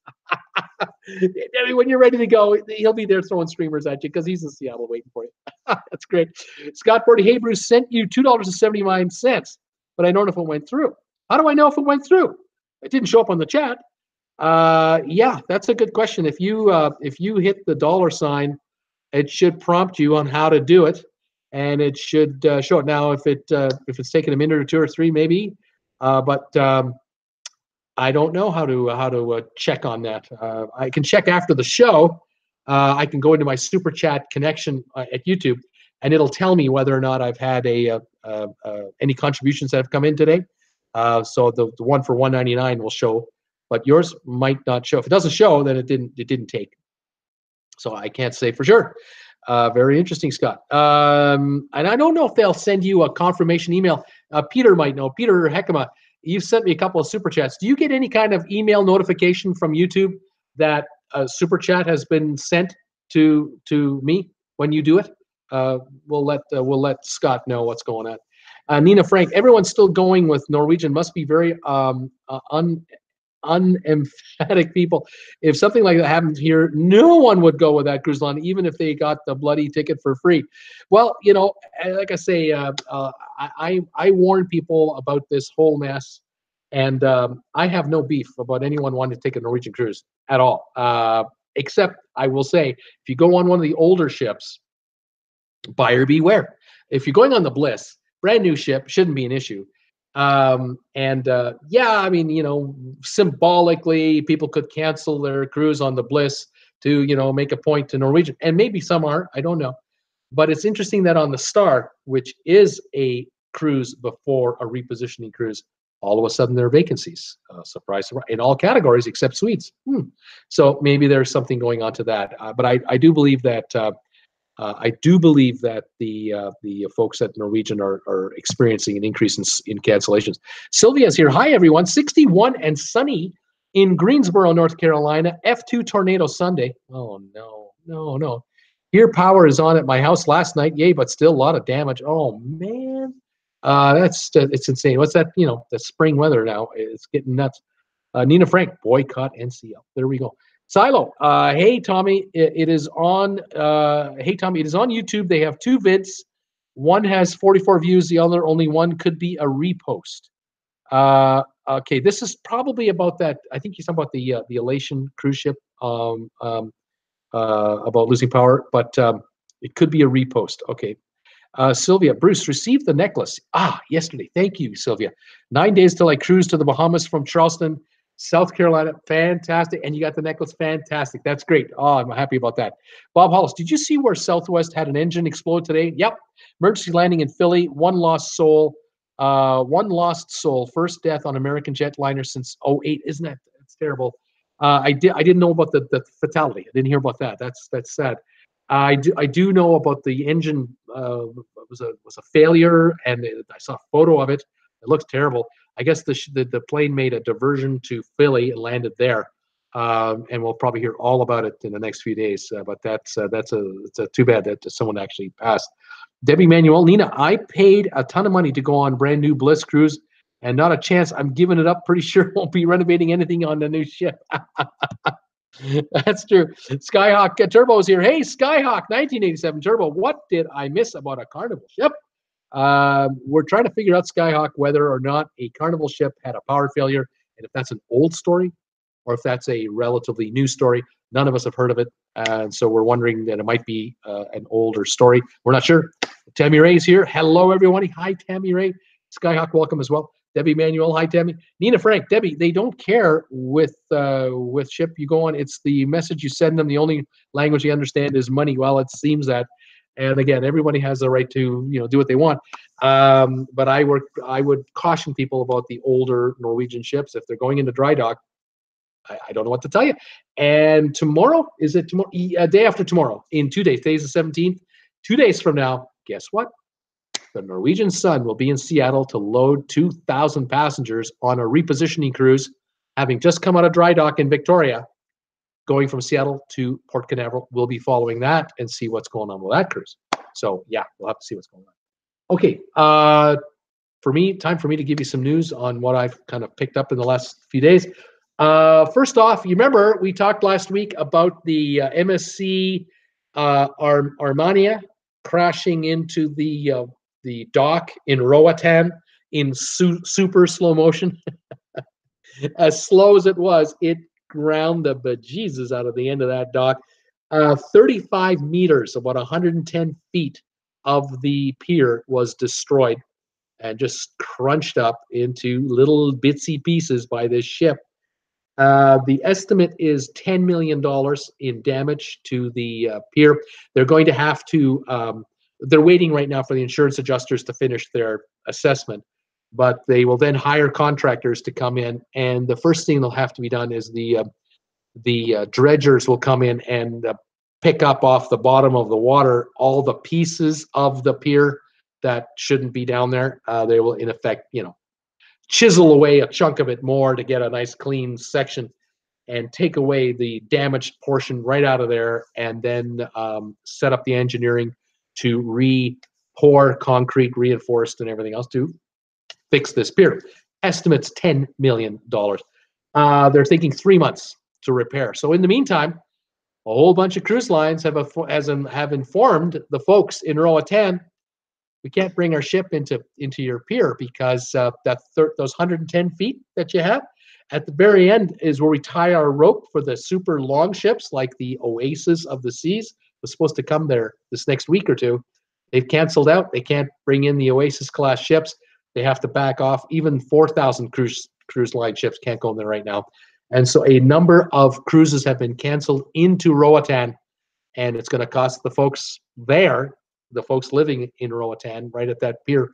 Speaker 1: Debbie, when you're ready to go, he'll be there throwing streamers at you because he's in Seattle waiting for you. That's great. Scott Bordy, hey, Bruce, sent you $2.79, but I don't know if it went through. How do I know if it went through? It didn't show up on the chat. Yeah, that's a good question. If you hit the dollar sign, it should prompt you on how to do it. And it should show it. Now, if it's taken a minute or two or three, maybe, but I don't know how to check on that. I can check after the show. I can go into my super chat connection at YouTube, and it'll tell me whether or not I've had any contributions that have come in today. So the one for $1.99 will show, but yours might not show. If it doesn't show, then it didn't take. So I can't say for sure. Very interesting, Scott. And I don't know if they'll send you a confirmation email. Peter might know. Peter Heckema, you've sent me a couple of super chats. Do you get any kind of email notification from YouTube that a super chat has been sent to me when you do it? We'll let Scott know what's going on. Nina Frank, everyone's still going with Norwegian. Must be very unemphatic people. If something like that happened here, no one would go with that cruise line, even if they got the bloody ticket for free. Well, like I say, I warn people about this whole mess, and I have no beef about anyone wanting to take a Norwegian cruise at all. Except I will say, if you go on one of the older ships, buyer beware. If you're going on the Bliss, brand new ship, shouldn't be an issue. Yeah, I mean, symbolically, people could cancel their cruise on the Bliss to, make a point to Norwegian. And maybe some are, I don't know. But it's interesting that on the Star, which is a cruise before a repositioning cruise, all of a sudden there are vacancies. Surprise, surprise, in all categories except suites. So maybe there's something going on to that. But I do believe that the folks at Norwegian are experiencing an increase in cancellations. Sylvia's here. Hi, everyone. 61 and sunny in Greensboro, North Carolina. F2 tornado Sunday. Oh, no. Here, power is on at my house last night. Yay, but still a lot of damage. Oh, man. It's insane. What's that? The spring weather now. It's getting nuts. Nina Frank, boycott NCL. There we go. Silo, hey Tommy, it is on. Hey Tommy, it is on YouTube. They have two vids. One has 44 views. The other only one could be a repost. Okay, this is probably about that. I think he's talking about the Elation cruise ship. About losing power, but it could be a repost. Okay. Sylvia, Bruce received the necklace. Yesterday. Thank you, Sylvia. 9 days till I cruise to the Bahamas from Charleston, South Carolina. Fantastic. And you got the necklace. Fantastic. That's great. Oh, I'm happy about that. Bob Hollis, did you see where Southwest had an engine explode today? Yep. Emergency landing in Philly. One lost soul. First death on American jetliner since 2008. Isn't that? It's terrible. I didn't know about the fatality. I didn't hear about that. That's sad. I do know about the engine was a failure, and I saw a photo of it. It looks terrible. I guess the plane made a diversion to Philly and landed there, and we'll probably hear all about it in the next few days. But it's too bad that someone actually passed. Debbie Manuel, Nina, I paid a ton of money to go on brand new Bliss cruise, and not a chance. I'm giving it up. Pretty sure won't be renovating anything on the new ship. That's true. Skyhawk Turbo is here. Hey, Skyhawk 1987 Turbo. What did I miss about a Carnival ship? We're trying to figure out, Skyhawk, whether or not a Carnival ship had a power failure, and if that's an old story or if that's a relatively new story. None of us have heard of it, and so we're wondering that it might be an older story. We're not sure. Tammy Ray's here. Hello, everyone. Hi, Tammy Ray. Skyhawk, welcome as well. Debbie Manuel, hi, Tammy. Nina Frank, Debbie, they don't care with ship you go on. It's the message you send them. The only language they understand is money. Well, it seems that. And again, everybody has the right to do what they want. But I would caution people about the older Norwegian ships. If they're going into dry dock, I don't know what to tell you. And tomorrow, is it tomorrow? Day after tomorrow, in 2 days. Today's the 17th. 2 days from now, guess what? The Norwegian Sun will be in Seattle to load 2,000 passengers on a repositioning cruise, having just come out of dry dock in Victoria, going from Seattle to Port Canaveral. We'll be following that and see what's going on with that cruise. So yeah, we'll have to see what's going on. Okay, time for me to give you some news on what I've kind of picked up in the last few days. First off, you remember we talked last week about the MSC Armonia crashing into the dock in Roatan in super slow motion. As slow as it was, it ground the bejesus out of the end of that dock. 35 meters, about 110 feet of the pier was destroyed and just crunched up into little bitsy pieces by this ship. The estimate is $10 million in damage to the pier. They're going to have to, they're waiting right now for the insurance adjusters to finish their assessment, but they will then hire contractors to come in. And the first thing they'll have to be done is the dredgers will come in and pick up off the bottom of the water all the pieces of the pier that shouldn't be down there. They will, in effect, chisel away a chunk of it more to get a nice clean section and take away the damaged portion right out of there, and then set up the engineering to pour concrete, reinforced, and everything else to fix this pier. Estimates $10 million. They're thinking 3 months to repair. So in the meantime, a whole bunch of cruise lines have informed the folks in Roatan, we can't bring our ship into your pier because those 110 feet that you have at the very end is where we tie our rope for the super long ships like the Oasis of the Seas. Was supposed to come there this next week or two. They've canceled out. They can't bring in the Oasis class ships. They have to back off. Even 4,000 cruise line ships can't go in there right now. And so a number of cruises have been canceled into Roatan, and it's going to cost the folks there, the folks living in Roatan, right at that pier,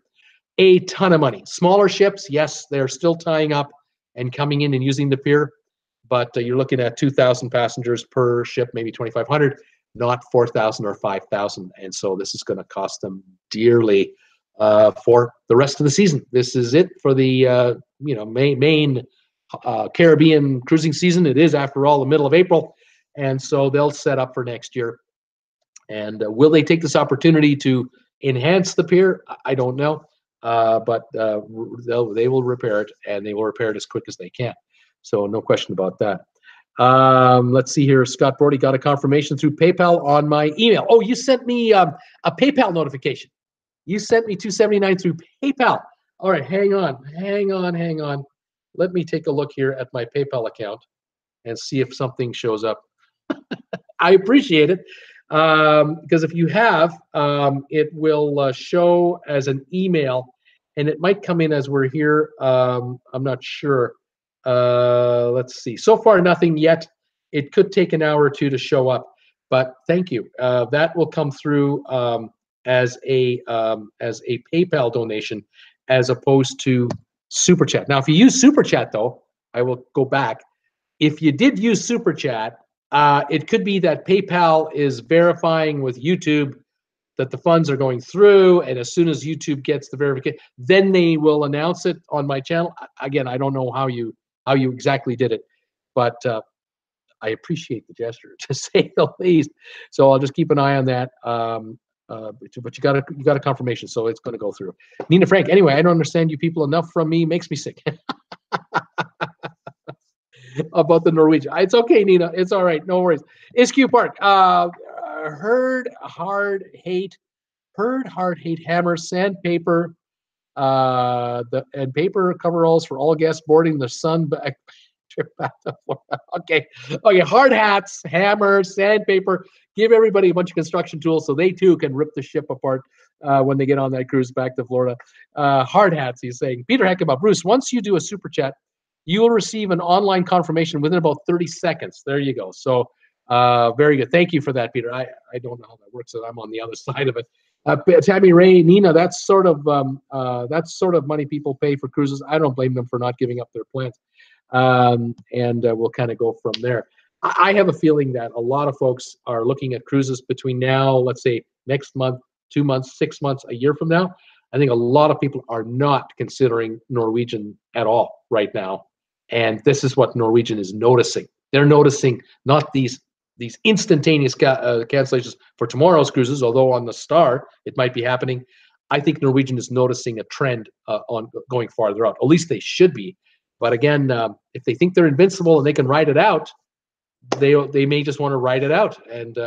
Speaker 1: a ton of money. Smaller ships, yes, they're still tying up and coming in and using the pier, but you're looking at 2,000 passengers per ship, maybe 2,500, not 4,000 or 5,000. And so this is going to cost them dearly for the rest of the season. This is it for the main Caribbean cruising season. It is, after all, the middle of April, and so they'll set up for next year. And will they take this opportunity to enhance the pier? I don't know, but they will repair it, and they will repair it as quick as they can. So no question about that. Let's see here. Scott Brody got a confirmation through PayPal on my email. Oh, you sent me a PayPal notification. You sent me $279 through PayPal. All right, hang on. Let me take a look here at my PayPal account and see if something shows up. I appreciate it. Because if you have, it will show as an email, and it might come in as we're here. I'm not sure. Let's see. So far, nothing yet. It could take an hour or two to show up, but thank you. That will come through as a PayPal donation, as opposed to Super Chat. Now, if you use Super Chat, though, I will go back. If you did use Super Chat, it could be that PayPal is verifying with YouTube that the funds are going through, and as soon as YouTube gets the verification, then they will announce it on my channel. Again, I don't know how you exactly did it, but I appreciate the gesture, to say the least. So I'll just keep an eye on that. But you got a confirmation, so it's going to go through. Nina Frank. Anyway, I don't understand you people enough from me. Makes me sick. About the Norwegian. It's okay, Nina. It's all right. No worries. SQ Park. Heard hard hate hammer, sandpaper, and paper coveralls for all guests boarding the Sun back trip back to Florida. Okay. Hard hats, hammer, sandpaper. Give everybody a bunch of construction tools so they too can rip the ship apart. when they get on that cruise back to Florida. Hard hats, he's saying. Peter Heckema, Bruce, once you do a super chat, you will receive an online confirmation within about 30 seconds. There you go. So very good. Thank you for that, Peter. I don't know how that works, so I'm on the other side of it. Tammy Ray, Nina, that's sort of money people pay for cruises. I don't blame them for not giving up their plans. And we'll kind of go from there. I have a feeling that a lot of folks are looking at cruises between now, let's say next month, 2 months, 6 months, a year from now. I think a lot of people are not considering Norwegian at all right now. And this is what Norwegian is noticing. They're noticing not these instantaneous cancellations for tomorrow's cruises, although on the Star it might be happening. I think Norwegian is noticing a trend on going farther out. At least they should be. But again, if they think they're invincible and they can ride it out, they may just want to ride it out. And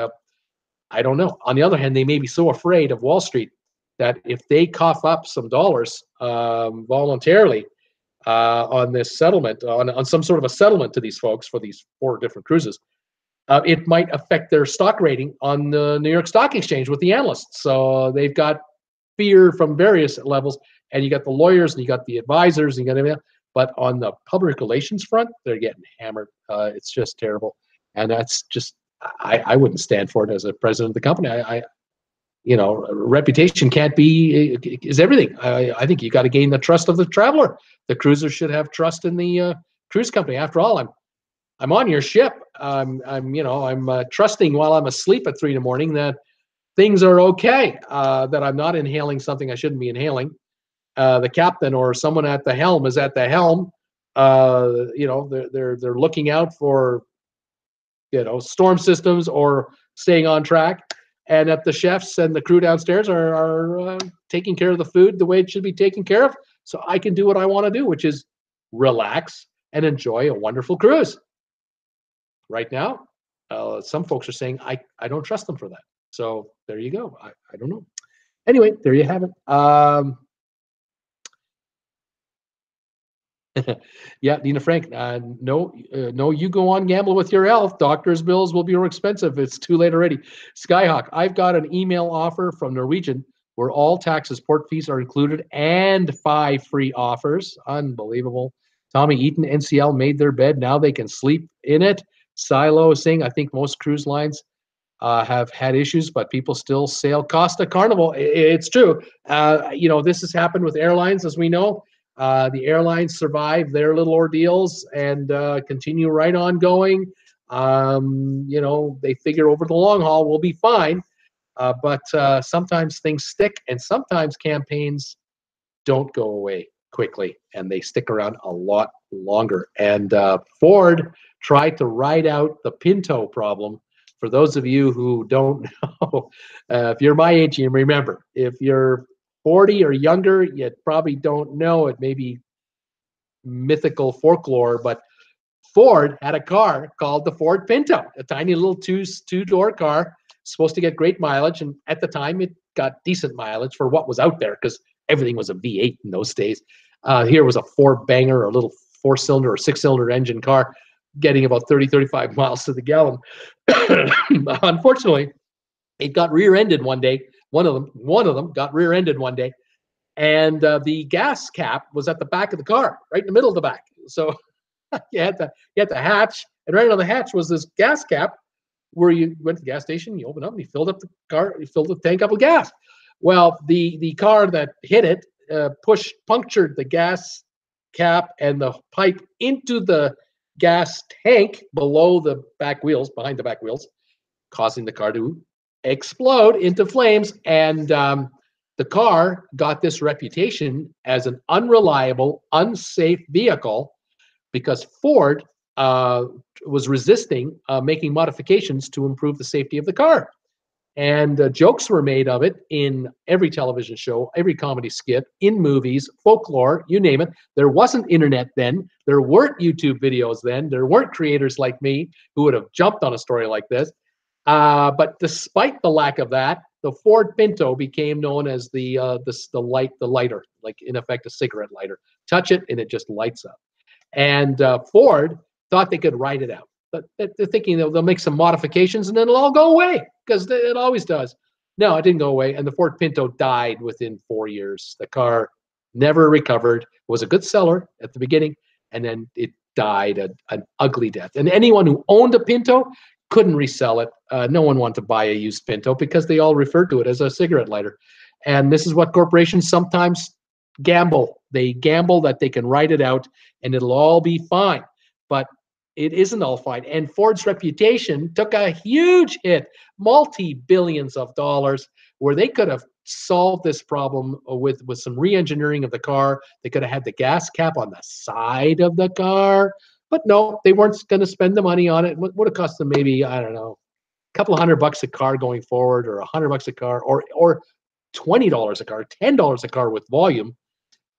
Speaker 1: I don't know. On the other hand, they may be so afraid of Wall Street that if they cough up some dollars voluntarily on this settlement, on some sort of a settlement to these folks for these 4 different cruises, it might affect their stock rating on the New York Stock Exchange with the analysts. So they've got fear from various levels, and you got the lawyers and you got the advisors and you got everything. But on the public relations front, they're getting hammered. It's just terrible, and that's just I wouldn't stand for it as a president of the company. Reputation can't be is everything. I think you got to gain the trust of the traveler. The cruiser should have trust in the cruise company. After all, I'm on your ship. I'm trusting while I'm asleep at 3 in the that things are okay. That I'm not inhaling something I shouldn't be inhaling. The captain or someone at the helm is at the helm. They're looking out for storm systems or staying on track. And that the chefs and the crew downstairs are taking care of the food the way it should be taken care of. So I can do what I want to do, which is relax and enjoy a wonderful cruise. Right now, some folks are saying, I don't trust them for that. So there you go. I don't know. Anyway, there you have it. Yeah, Nina Frank. No, you go on, gamble with your health. Doctor's bills will be more expensive. It's too late already. Skyhawk, I've got an email offer from Norwegian where all taxes, port fees are included and 5 free offers. Unbelievable. Tommy Eaton, NCL made their bed. Now they can sleep in it. Silo saying, I think most cruise lines have had issues, but people still sail Costa Carnival. It's true. This has happened with airlines, as we know. The airlines survive their little ordeals and continue right on going. They figure over the long haul we'll be fine. But sometimes things stick, and sometimes campaigns don't go away quickly, and they stick around a lot longer. And Ford tried to ride out the Pinto problem. For those of you who don't know, if you're my age, you remember. If you're 40 or younger, you probably don't know. It may be mythical folklore, but Ford had a car called the Ford Pinto, a tiny little two-door car, supposed to get great mileage, and at the time it got decent mileage for what was out there because everything was a V8 in those days. Here was a 4-banger or a little 4-cylinder or 6-cylinder engine car getting about 30, 35 miles to the gallon. Unfortunately, it got rear-ended one day. One of them got rear-ended one day, and the gas cap was at the back of the car, right in the middle of the back. So you had the hatch, and right on the hatch was this gas cap where you went to the gas station, you open up, and you filled up the car, you filled the tank up with gas. Well, the car that hit it punctured the gas cap and the pipe into the gas tank below the back wheels, behind the back wheels, causing the car to explode into flames. And the car got this reputation as an unreliable, unsafe vehicle because Ford was resisting making modifications to improve the safety of the car. And jokes were made of it in every television show, every comedy skit, in movies, folklore, you name it. There wasn't internet then. There weren't YouTube videos then. There weren't creators like me who would have jumped on a story like this. But despite the lack of that, the Ford Pinto became known as the lighter, like in effect a cigarette lighter. Touch it and it just lights up. And Ford thought they could ride it out. But they're thinking they'll make some modifications and then it'll all go away because it always does. No, it didn't go away. And the Ford Pinto died within 4 years. The car never recovered. It was a good seller at the beginning, and then it died an ugly death. And anyone who owned a Pinto couldn't resell it. No one wanted to buy a used Pinto because they all referred to it as a cigarette lighter. And this is what corporations sometimes gamble. They gamble that they can write it out and it'll all be fine. But it isn't all fine. And Ford's reputation took a huge hit, multi-billions of dollars, where they could have solved this problem with some re-engineering of the car. They could have had the gas cap on the side of the car. But no, they weren't going to spend the money on it. It would have cost them maybe, I don't know, a couple of $100 a car going forward, or $100 a car, or $20 a car, $10 a car with volume.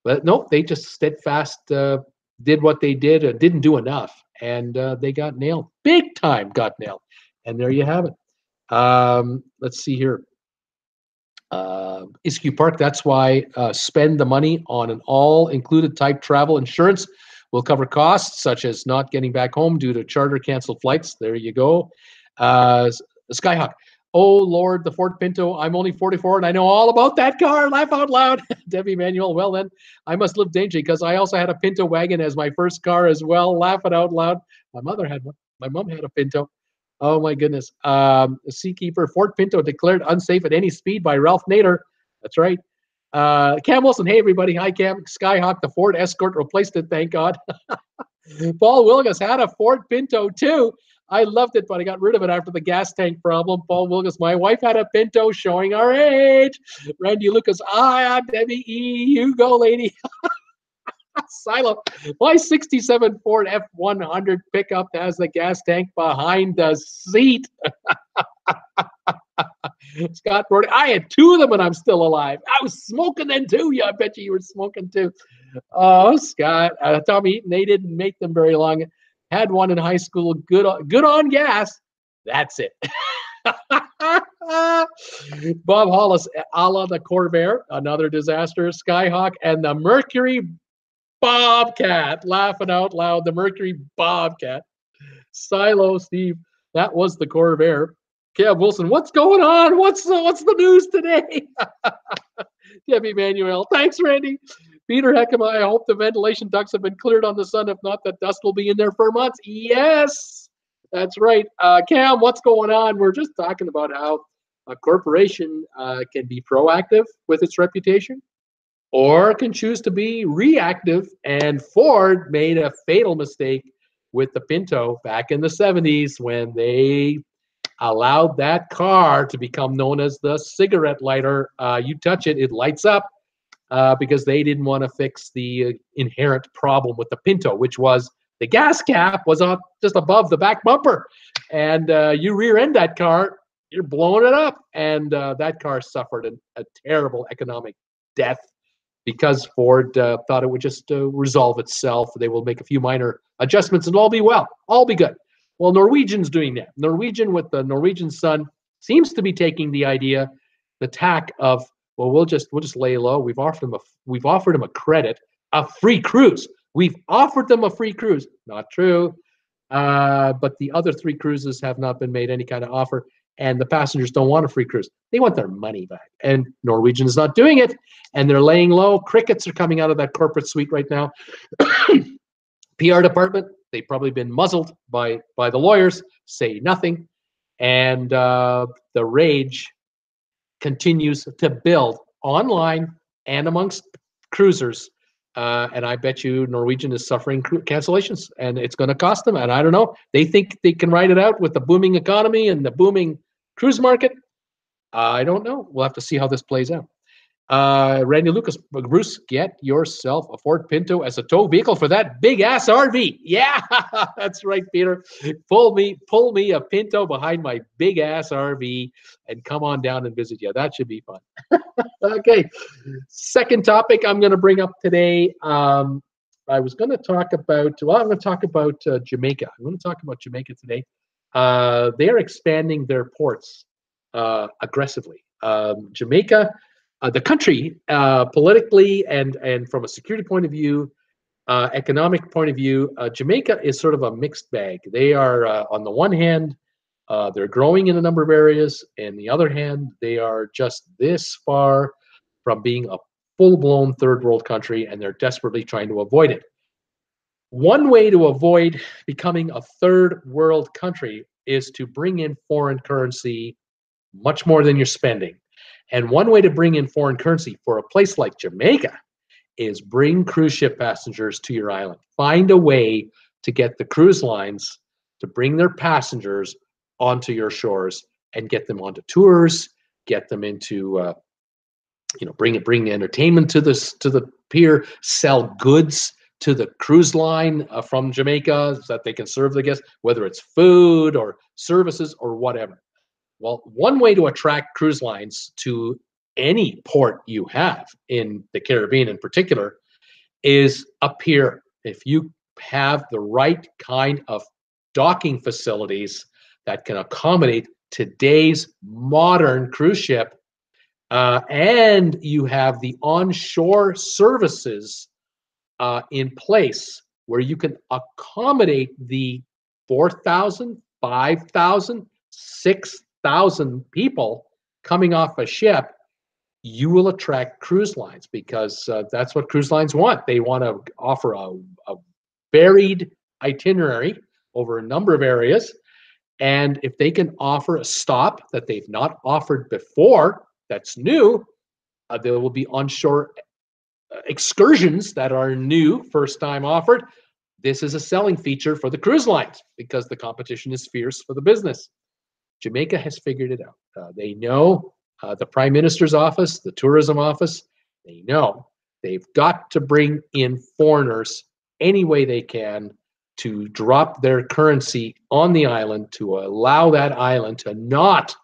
Speaker 1: But no, they just steadfast did what they did, didn't do enough, and they got nailed. Big time got nailed. And there you have it. Let's see here. Iskew Park, that's why spend the money on an all-included type travel insurance. Will cover costs such as not getting back home due to charter canceled flights. There you go. Skyhawk. Oh, Lord, the Ford Pinto. I'm only 44 and I know all about that car. Laugh out loud. Debbie Manuel. Well, then, I must live dangerously because I also had a Pinto wagon as my first car as well. Laugh it out loud. My mother had one. My mom had a Pinto. Oh, my goodness. Seakeeper. Ford Pinto declared unsafe at any speed by Ralph Nader. That's right. Cam Wilson. Hey, everybody. Hi, Cam. Skyhawk. The Ford Escort replaced it. Thank God. Paul Wilgus had a Ford Pinto, too. I loved it, but I got rid of it after the gas tank problem. Paul Wilgus, my wife had a Pinto, showing our age. Randy Lucas, Debbie E, you go, lady. Silo, my 67 Ford F100 pickup has the gas tank behind the seat. Scott Brody, I had two of them and I'm still alive. I was smoking then too. Yeah, I bet you were smoking too. Oh, Scott. Tommy Eaton, they didn't make them very long. Had one in high school. Good on gas. That's it. Bob Hollis, a la the Corvair, another disaster. Skyhawk and the Mercury Bobcat. Laughing out loud. The Mercury Bobcat. Silo Steve. That was the Corvair. Kev Wilson, what's going on? What's the news today? Debbie Manuel. Thanks, Randy. Peter Heckema, I hope the ventilation ducts have been cleared on the sun. If not, that dust will be in there for months. Yes, that's right. Cam, what's going on? We're just talking about how a corporation can be proactive with its reputation or can choose to be reactive. And Ford made a fatal mistake with the Pinto back in the 70s when they allowed that car to become known as the cigarette lighter. You touch it, it lights up. Because they didn't want to fix the inherent problem with the Pinto, which was the gas cap was up just above the back bumper. And you rear end that car, you're blowing it up. And that car suffered a terrible economic death because Ford thought it would just resolve itself. They will make a few minor adjustments and all be well, all be good. Well, Norwegian's doing that. Norwegian with the Norwegian Sun seems to be taking the tack of, well, we'll just lay low. We've offered them a credit, a free cruise. We've offered them a free cruise. Not true. But the other three cruises have not been made any kind of offer, and the passengers don't want a free cruise. They want their money back. And Norwegian is not doing it, and they're laying low. Crickets are coming out of that corporate suite right now. PR department, they've probably been muzzled by the lawyers, say nothing. And the rage continues to build online and amongst cruisers. And I bet you Norwegian is suffering cancellations, and it's going to cost them. And I don't know. They think they can ride it out with the booming economy and the booming cruise market. I don't know. We'll have to see how this plays out. Randy Lucas, Bruce, get yourself a Ford Pinto as a tow vehicle for that big ass RV. Yeah, that's right, Peter. Pull me a Pinto behind my big ass RV and come on down and visit you. That should be fun. Okay. Second topic I'm going to bring up today. I was going to talk about, I'm going to talk about Jamaica. I'm going to talk about Jamaica today. They are expanding their ports aggressively. Jamaica, the country, politically and from a security point of view, economic point of view, Jamaica is sort of a mixed bag. They are, on the one hand, They're growing in a number of areas. And the other hand, they are just this far from being a full-blown third world country, and they're desperately trying to avoid it. One way to avoid becoming a third world country is to bring in foreign currency much more than you're spending. And one way to bring in foreign currency for a place like Jamaica is bring cruise ship passengers to your island. Find a way to get the cruise lines to bring their passengers onto your shores and get them onto tours, get them into bring entertainment to the pier, sell goods to the cruise line from Jamaica so that they can serve the guests, whether it's food or services or whatever. Well, one way to attract cruise lines to any port you have in the Caribbean in particular is a pier. If you have the right kind of docking facilities that can accommodate today's modern cruise ship, and you have the onshore services in place where you can accommodate the 4,000, 5,000, 6,000 people coming off a ship, you will attract cruise lines because that's what cruise lines want. They want to offer a varied itinerary over a number of areas. And if they can offer a stop that they've not offered before, that's new, there will be onshore excursions that are new, first time offered. This is a selling feature for the cruise lines because the competition is fierce for the business. Jamaica has figured it out. They know the Prime Minister's office, the tourism office, they know they've got to bring in foreigners any way they can to drop their currency on the island to allow that island to not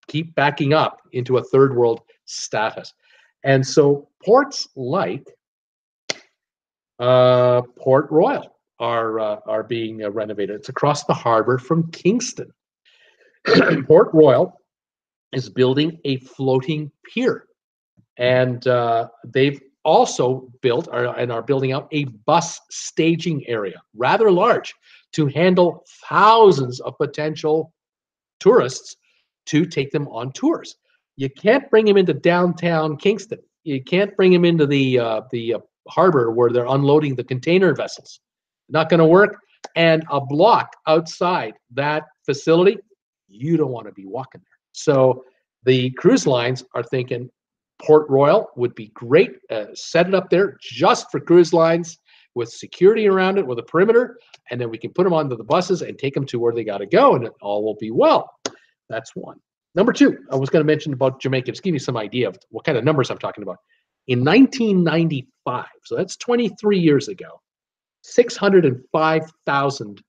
Speaker 1: keep backing up into a third world status. And so ports like Port Royal are being renovated. It's across the harbor from Kingston. Port Royal is building a floating pier, and they've also built and are building out a bus staging area, rather large, to handle thousands of potential tourists to take them on tours. You can't bring them into downtown Kingston. You can't bring them into the harbor where they're unloading the container vessels. Not going to work. And a block outside that facility, you don't want to be walking there. So the cruise lines are thinking Port Royal would be great. Set it up there just for cruise lines with security around it, with a perimeter, and then we can put them onto the buses and take them to where they got to go, and it all will be well. That's one. Number two, I was going to mention about Jamaica, just give you some idea of what kind of numbers I'm talking about. In 1995, so that's 23 years ago, 605,000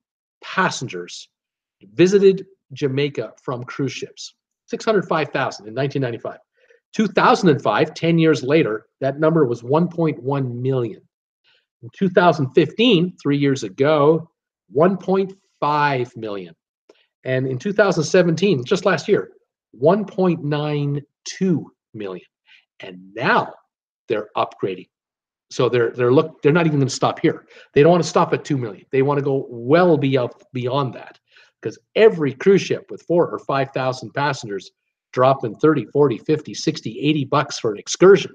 Speaker 1: passengers visited Jamaica from cruise ships. 605,000 in 1995. 2005, 10 years later, that number was 1.1 million. In 2015, 3 years ago, 1.5 million. And in 2017, just last year, 1.92 million. And now they're upgrading. So they're not even going to stop here. They don't want to stop at 2 million. They want to go well beyond that, because every cruise ship with 4,000 or 5,000 passengers dropping 30, 40, 50, 60, 80 bucks for an excursion.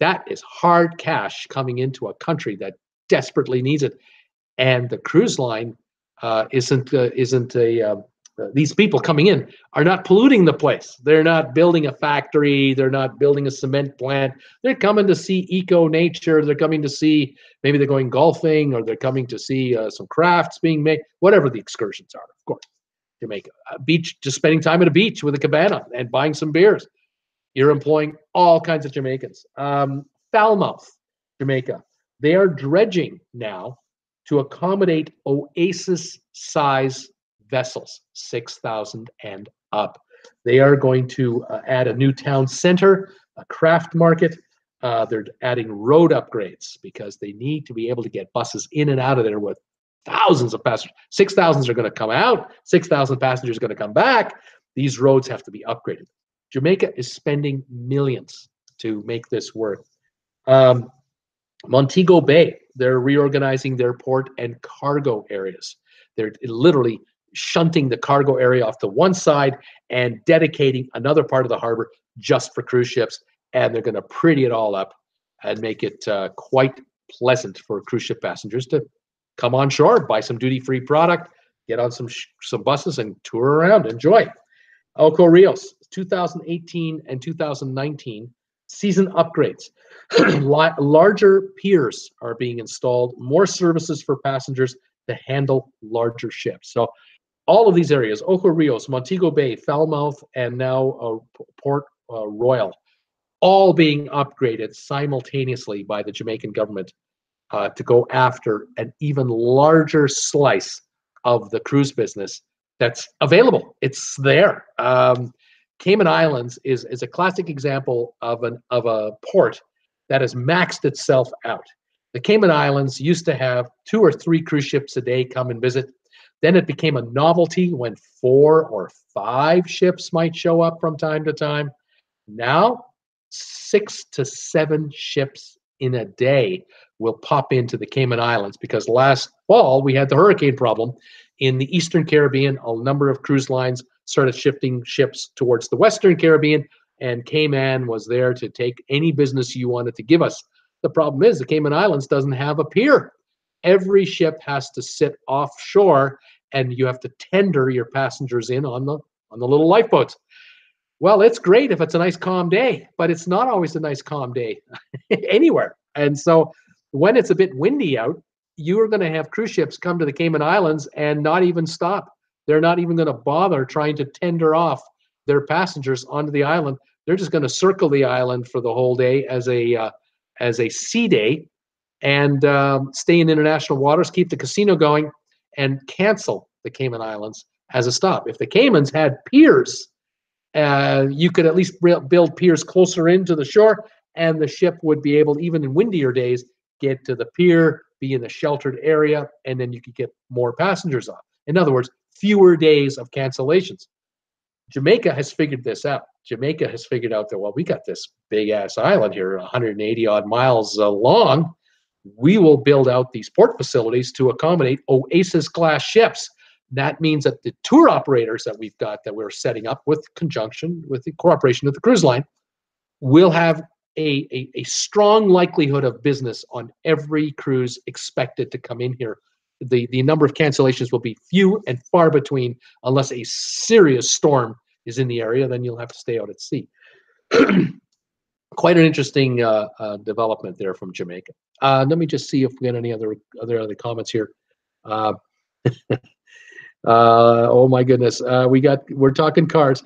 Speaker 1: That is hard cash coming into a country that desperately needs it. And the cruise line these people coming in are not polluting the place. They're not building a factory. They're not building a cement plant. They're coming to see eco nature. They're coming to see, maybe they're going golfing, or they're coming to see some crafts being made, whatever the excursions are, of course. Jamaica, a beach, just spending time at a beach with a cabana and buying some beers. You're employing all kinds of Jamaicans. Falmouth, Jamaica, they are dredging now to accommodate Oasis-size vessels, 6,000 and up. They are going to add a new town center, a craft market. They're adding road upgrades because they need to be able to get buses in and out of there with thousands of passengers. 6,000 are going to come out. 6,000 passengers are going to come back. These roads have to be upgraded. Jamaica is spending millions to make this work. Montego Bay, they're reorganizing their port and cargo areas. They're literally shunting the cargo area off to one side and dedicating another part of the harbor just for cruise ships. And they're going to pretty it all up and make it quite pleasant for cruise ship passengers to come on shore, buy some duty-free product, get on some buses and tour around, enjoy. Ocho Rios, 2018 and 2019 season upgrades. Larger piers are being installed, more services for passengers to handle larger ships. So all of these areas, Ocho Rios, Montego Bay, Falmouth, and now Port Royal, all being upgraded simultaneously by the Jamaican government to go after an even larger slice of the cruise business that's available. It's there. Cayman Islands is a classic example of a port that has maxed itself out. The Cayman Islands used to have 2 or 3 cruise ships a day come and visit. Then it became a novelty when 4 or 5 ships might show up from time to time. Now, 6 to 7 ships in a day will pop into the Cayman Islands because last fall we had the hurricane problem in the Eastern Caribbean. A number of cruise lines started shifting ships towards the Western Caribbean, and Cayman was there to take any business you wanted to give us. The problem is the Cayman Islands doesn't have a pier. Every ship has to sit offshore, and you have to tender your passengers in on the little lifeboats. Well, it's great if it's a nice calm day, but it's not always a nice calm day anywhere. And so when it's a bit windy out, you are going to have cruise ships come to the Cayman Islands and not even stop. They're not even going to bother trying to tender off their passengers onto the island. They're just going to circle the island for the whole day as a sea day and stay in international waters, keep the casino going, and cancel the Cayman Islands as a stop. If the Caymans had piers, you could at least build piers closer into the shore, and the ship would be able, even in windier days, get to the pier, be in a sheltered area, and then you could get more passengers on. In other words, fewer days of cancellations. Jamaica has figured this out. Jamaica has figured out that, well, we got this big-ass island here, 180-odd miles long. We will build out these port facilities to accommodate Oasis-class ships. That means that the tour operators that we've got that we're setting up with conjunction with the cooperation of the cruise line will have a strong likelihood of business on every cruise expected to come in here. The number of cancellations will be few and far between unless a serious storm is in the area. Then you'll have to stay out at sea. Quite an interesting development there from Jamaica. Let me just see if we got any other comments here. Oh my goodness, we're talking cars.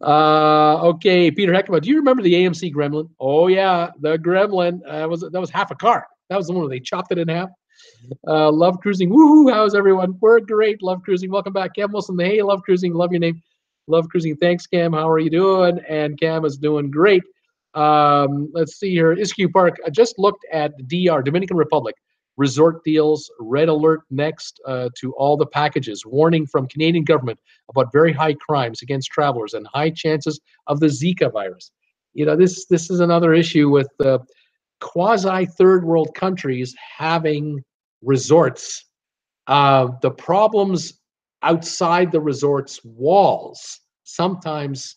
Speaker 1: Okay, Peter Heckman, do you remember the AMC Gremlin? Oh yeah, the Gremlin. That was half a car. That was the one where they chopped it in half. Love cruising. Woohoo! How's everyone? We're great. Love cruising. Welcome back, Cam Wilson. Hey, love cruising. Love your name. Love cruising. Thanks, Cam. How are you doing? And Cam is doing great. Let's see here. Iskew Park. I just looked at DR, Dominican Republic. Resort deals, red alert next to all the packages. Warning from Canadian government about very high crimes against travelers and high chances of the Zika virus. You know, this is another issue with quasi third world countries having resorts. The problems outside the resort's walls sometimes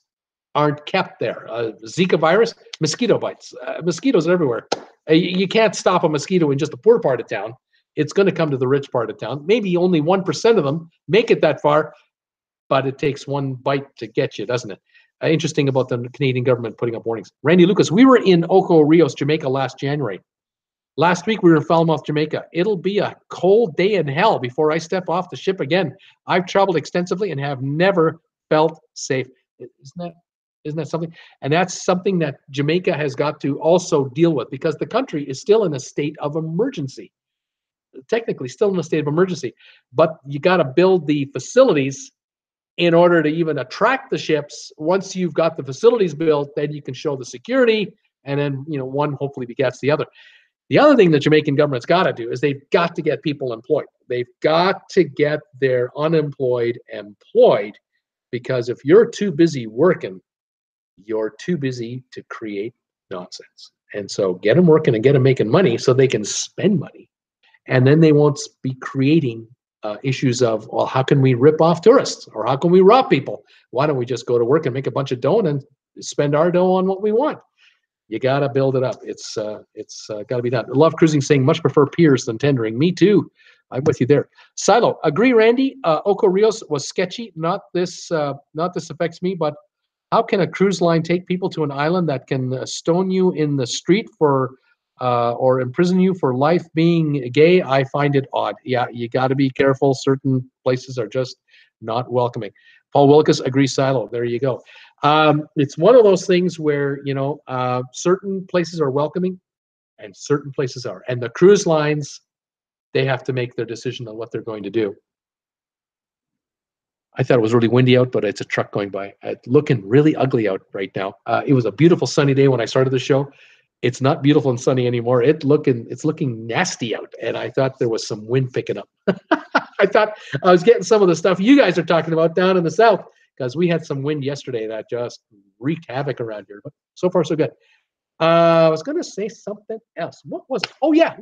Speaker 1: aren't kept there. Zika virus, mosquito bites. Mosquitoes are everywhere. You can't stop a mosquito in just the poor part of town. It's going to come to the rich part of town. Maybe only 1% of them make it that far, but it takes one bite to get you, doesn't it? Interesting about the Canadian government putting up warnings. Randy Lucas, we were in Ocho Rios, Jamaica last January. Last week, we were in Falmouth, Jamaica. It'll be a cold day in hell before I step off the ship again. I've traveled extensively and have never felt safe. Isn't that something? And that's something that Jamaica has got to also deal with because the country is still in a state of emergency. Technically still in a state of emergency, but you got to build the facilities in order to even attract the ships. Once you've got the facilities built, then you can show the security, and then, you know, one hopefully begets the other. The other thing the Jamaican government's got to do is they've got to get people employed. They've got to get their unemployed employed, because if you're too busy working, you're too busy to create nonsense. And so get them working and get them making money so they can spend money. and then they won't be creating issues of, well, how can we rip off tourists, or how can we rob people? Why don't we just go to work and make a bunch of dough and spend our dough on what we want? You got to build it up. It's got to be done. I love cruising saying much prefer piers than tendering. Me too. I'm with you there. Silo, agree, Randy. Oco Rios was sketchy. Not this affects me, but how can a cruise line take people to an island that can stone you in the street for or imprison you for life being gay? I find it odd. Yeah, you got to be careful. Certain places are just not welcoming. Paul Wilkes, agree, Silo. There you go. It's one of those things where, certain places are welcoming and certain places are. And the cruise lines, they have to make their decision on what they're going to do. I thought it was really windy out, but it's a truck going by. It's looking really ugly out right now. It was a beautiful sunny day when I started the show. It's not beautiful and sunny anymore. It's looking nasty out, and I thought there was some wind picking up. I thought I was getting some of the stuff you guys are talking about down in the south, because we had some wind yesterday that just wreaked havoc around here. But so far, so good. I was going to say something else. What was it? Oh, yeah.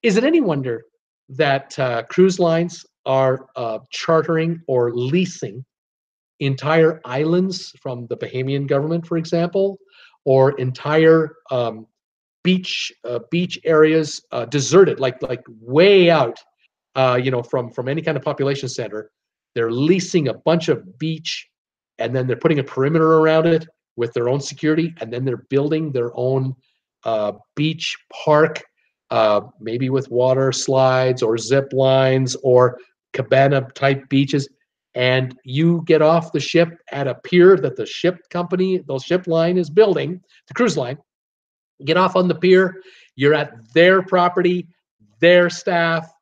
Speaker 1: Is it any wonder that cruise lines are chartering or leasing entire islands from the Bahamian government, for example, or entire beach areas deserted, like way out, from any kind of population center? They're leasing a bunch of beach, and then they're putting a perimeter around it with their own security, and then they're building their own beach park, maybe with water slides or zip lines or cabana type beaches. And you get off the ship at a pier that the ship company, the ship line is building, the cruise line. Get off on the pier, you're at their property, their staff.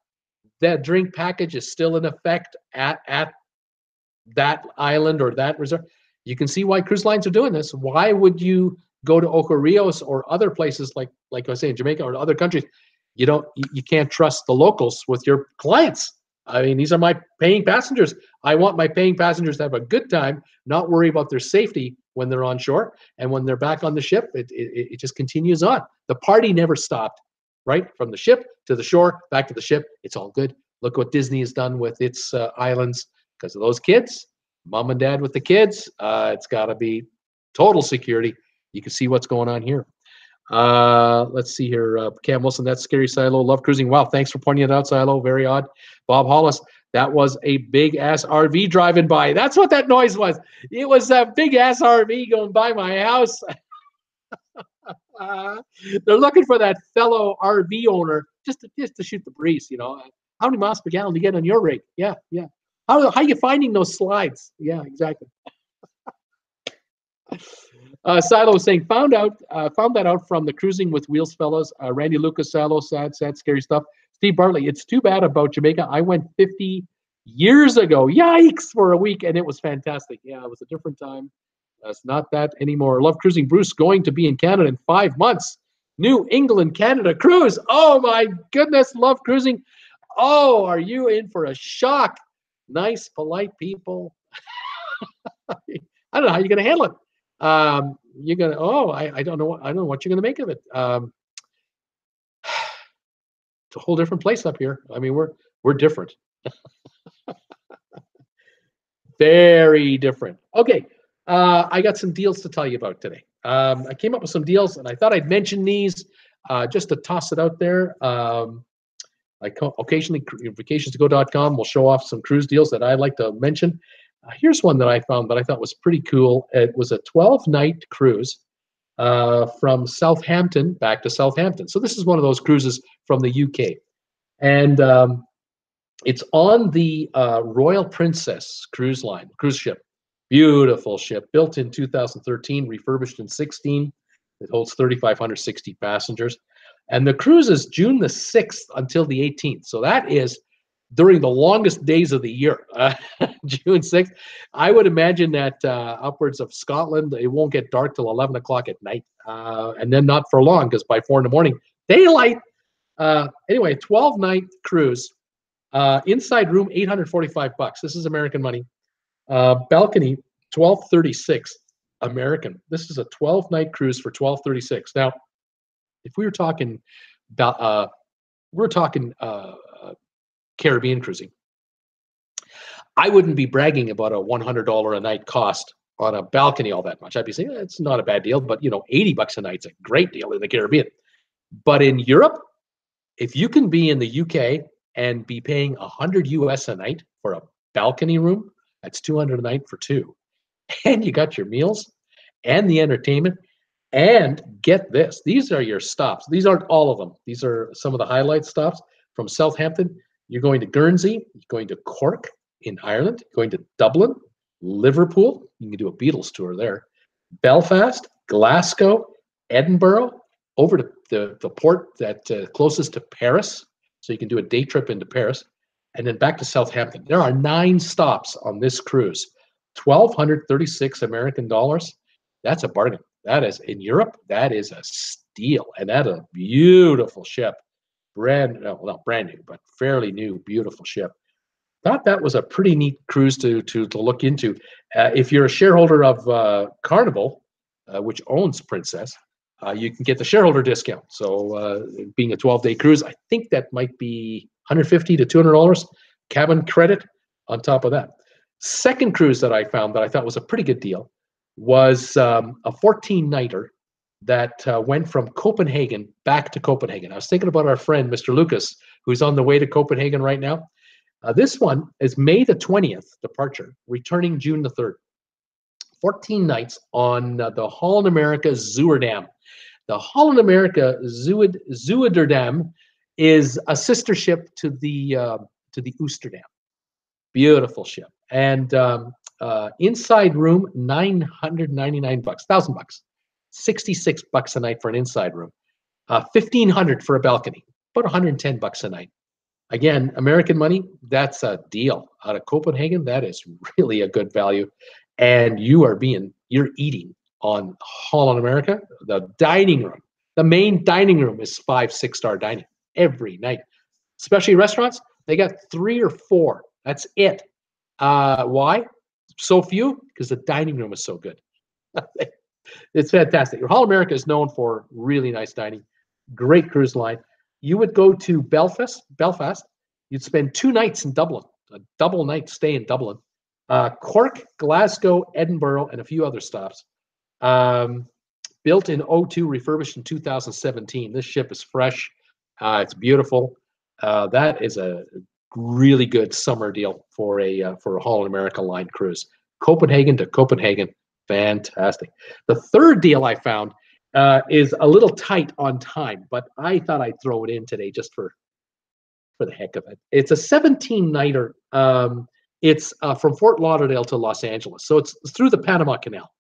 Speaker 1: That drink package is still in effect at that island or that resort. You can see why cruise lines are doing this. Why would you go to Oco Rios or other places like I was saying, Jamaica or other countries? You can't trust the locals with your clients. I mean, these are my paying passengers. I want my paying passengers to have a good time, not worry about their safety when they're on shore. And when they're back on the ship, it just continues on. The party never stopped, right? From the ship to the shore, back to the ship. It's all good. Look what Disney has done with its islands because of those kids, mom and dad with the kids. It's got to be total security. You can see what's going on here. Let's see here. Cam Wilson, that's scary, Silo. Love cruising. Wow, thanks for pointing it out, Silo. Very odd. Bob Hollis, that was a big ass RV driving by. That's what that noise was. It was a big ass RV going by my house. They're looking for that fellow RV owner just to shoot the breeze. How many miles per gallon do you get on your rig? Yeah. How are you finding those slides? Yeah, exactly. Silo was saying, found that out from the Cruising with Wheels fellows. Randy Lucas, Silo, sad, scary stuff. Steve Bartley, it's too bad about Jamaica. I went 50 years ago. Yikes, for a week, and it was fantastic. Yeah, it was a different time. It's not that anymore. Love cruising. Bruce going to be in Canada in 5 months. New England, Canada cruise. Oh my goodness, love cruising. Oh, are you in for a shock? Nice, polite people. I don't know how you're going to handle it. You're gonna. Oh, I don't know. I don't know what you're gonna make of it. It's a whole different place up here. I mean, we're different. Very different. Okay, I got some deals to tell you about today. I came up with some deals, and I thought I'd mention these just to toss it out there. Occasionally, vacations2go.com will show off some cruise deals that I like to mention. Here's one that I found that I thought was pretty cool. It was a 12-night cruise from Southampton back to Southampton. So this is one of those cruises from the UK. And it's on the Royal Princess cruise ship. Beautiful ship, built in 2013, refurbished in 16. It holds 3,560 passengers. And the cruise is June the 6th until the 18th. So that is during the longest days of the year, June 6th. I would imagine that upwards of Scotland, it won't get dark till 11 o'clock at night. And then not for long, because by 4 in the morning, daylight. Anyway, 12-night cruise. Inside room, $845. This is American money. Balcony, $1,236 American. This is a 12-night cruise for $1,236. Now, if we were talking about we're talking Caribbean cruising. I wouldn't be bragging about a $100 a night cost on a balcony all that much. I'd be saying it's not a bad deal, but 80 bucks a night's a great deal in the Caribbean. But in Europe, if you can be in the UK and be paying 100 US a night for a balcony room, that's 200 a night for two. And you got your meals and the entertainment. And get this, these are your stops. These aren't all of them. These are some of the highlight stops. From Southampton, you're going to Guernsey, you're going to Cork in Ireland, going to Dublin, Liverpool, you can do a Beatles tour there, Belfast, Glasgow, Edinburgh, over to the port that closest to Paris, so you can do a day trip into Paris, and then back to Southampton. There are 9 stops on this cruise, 1,236 American dollars. That's a bargain. That is, in Europe, that is a steal, and that's a beautiful ship. Not brand new, but fairly new, beautiful ship. Thought that was a pretty neat cruise to look into. If you're a shareholder of Carnival, which owns Princess, you can get the shareholder discount. So being a 12-day cruise, I think that might be $150 to $200 cabin credit on top of that. Second cruise that I found that I thought was a pretty good deal was a 14-nighter that went from Copenhagen back to Copenhagen. I was thinking about our friend, Mr. Lucas, who's on the way to Copenhagen right now. This one is May the 20th departure, returning June the 3rd. 14 nights on the Holland America Zuiderdam. The Holland America Zuiderdam is a sister ship to the Oosterdam. Beautiful ship. And inside room, $999, $1,000, $66 a night for an inside room, $1,500 for a balcony, about $110 a night. Again, American money, that's a deal. Out of Copenhagen, that is really a good value. And you're eating on Holland America. The dining room, the main dining room is 5-6-star dining every night. Especially restaurants, they got 3 or 4. That's it. Why? So few? Because the dining room is so good. It's fantastic. Holland America is known for really nice dining. Great cruise line. You would go to Belfast. You'd spend 2 nights in Dublin, a double night stay in Dublin. Cork, Glasgow, Edinburgh, and a few other stops. Built in 2002, refurbished in 2017. This ship is fresh. It's beautiful. That is a really good summer deal for a Holland America line cruise. Copenhagen to Copenhagen, fantastic. The third deal I found is a little tight on time, but I thought I'd throw it in today just for the heck of it. It's a 17-nighter. It's from Fort Lauderdale to Los Angeles, so it's through the Panama Canal.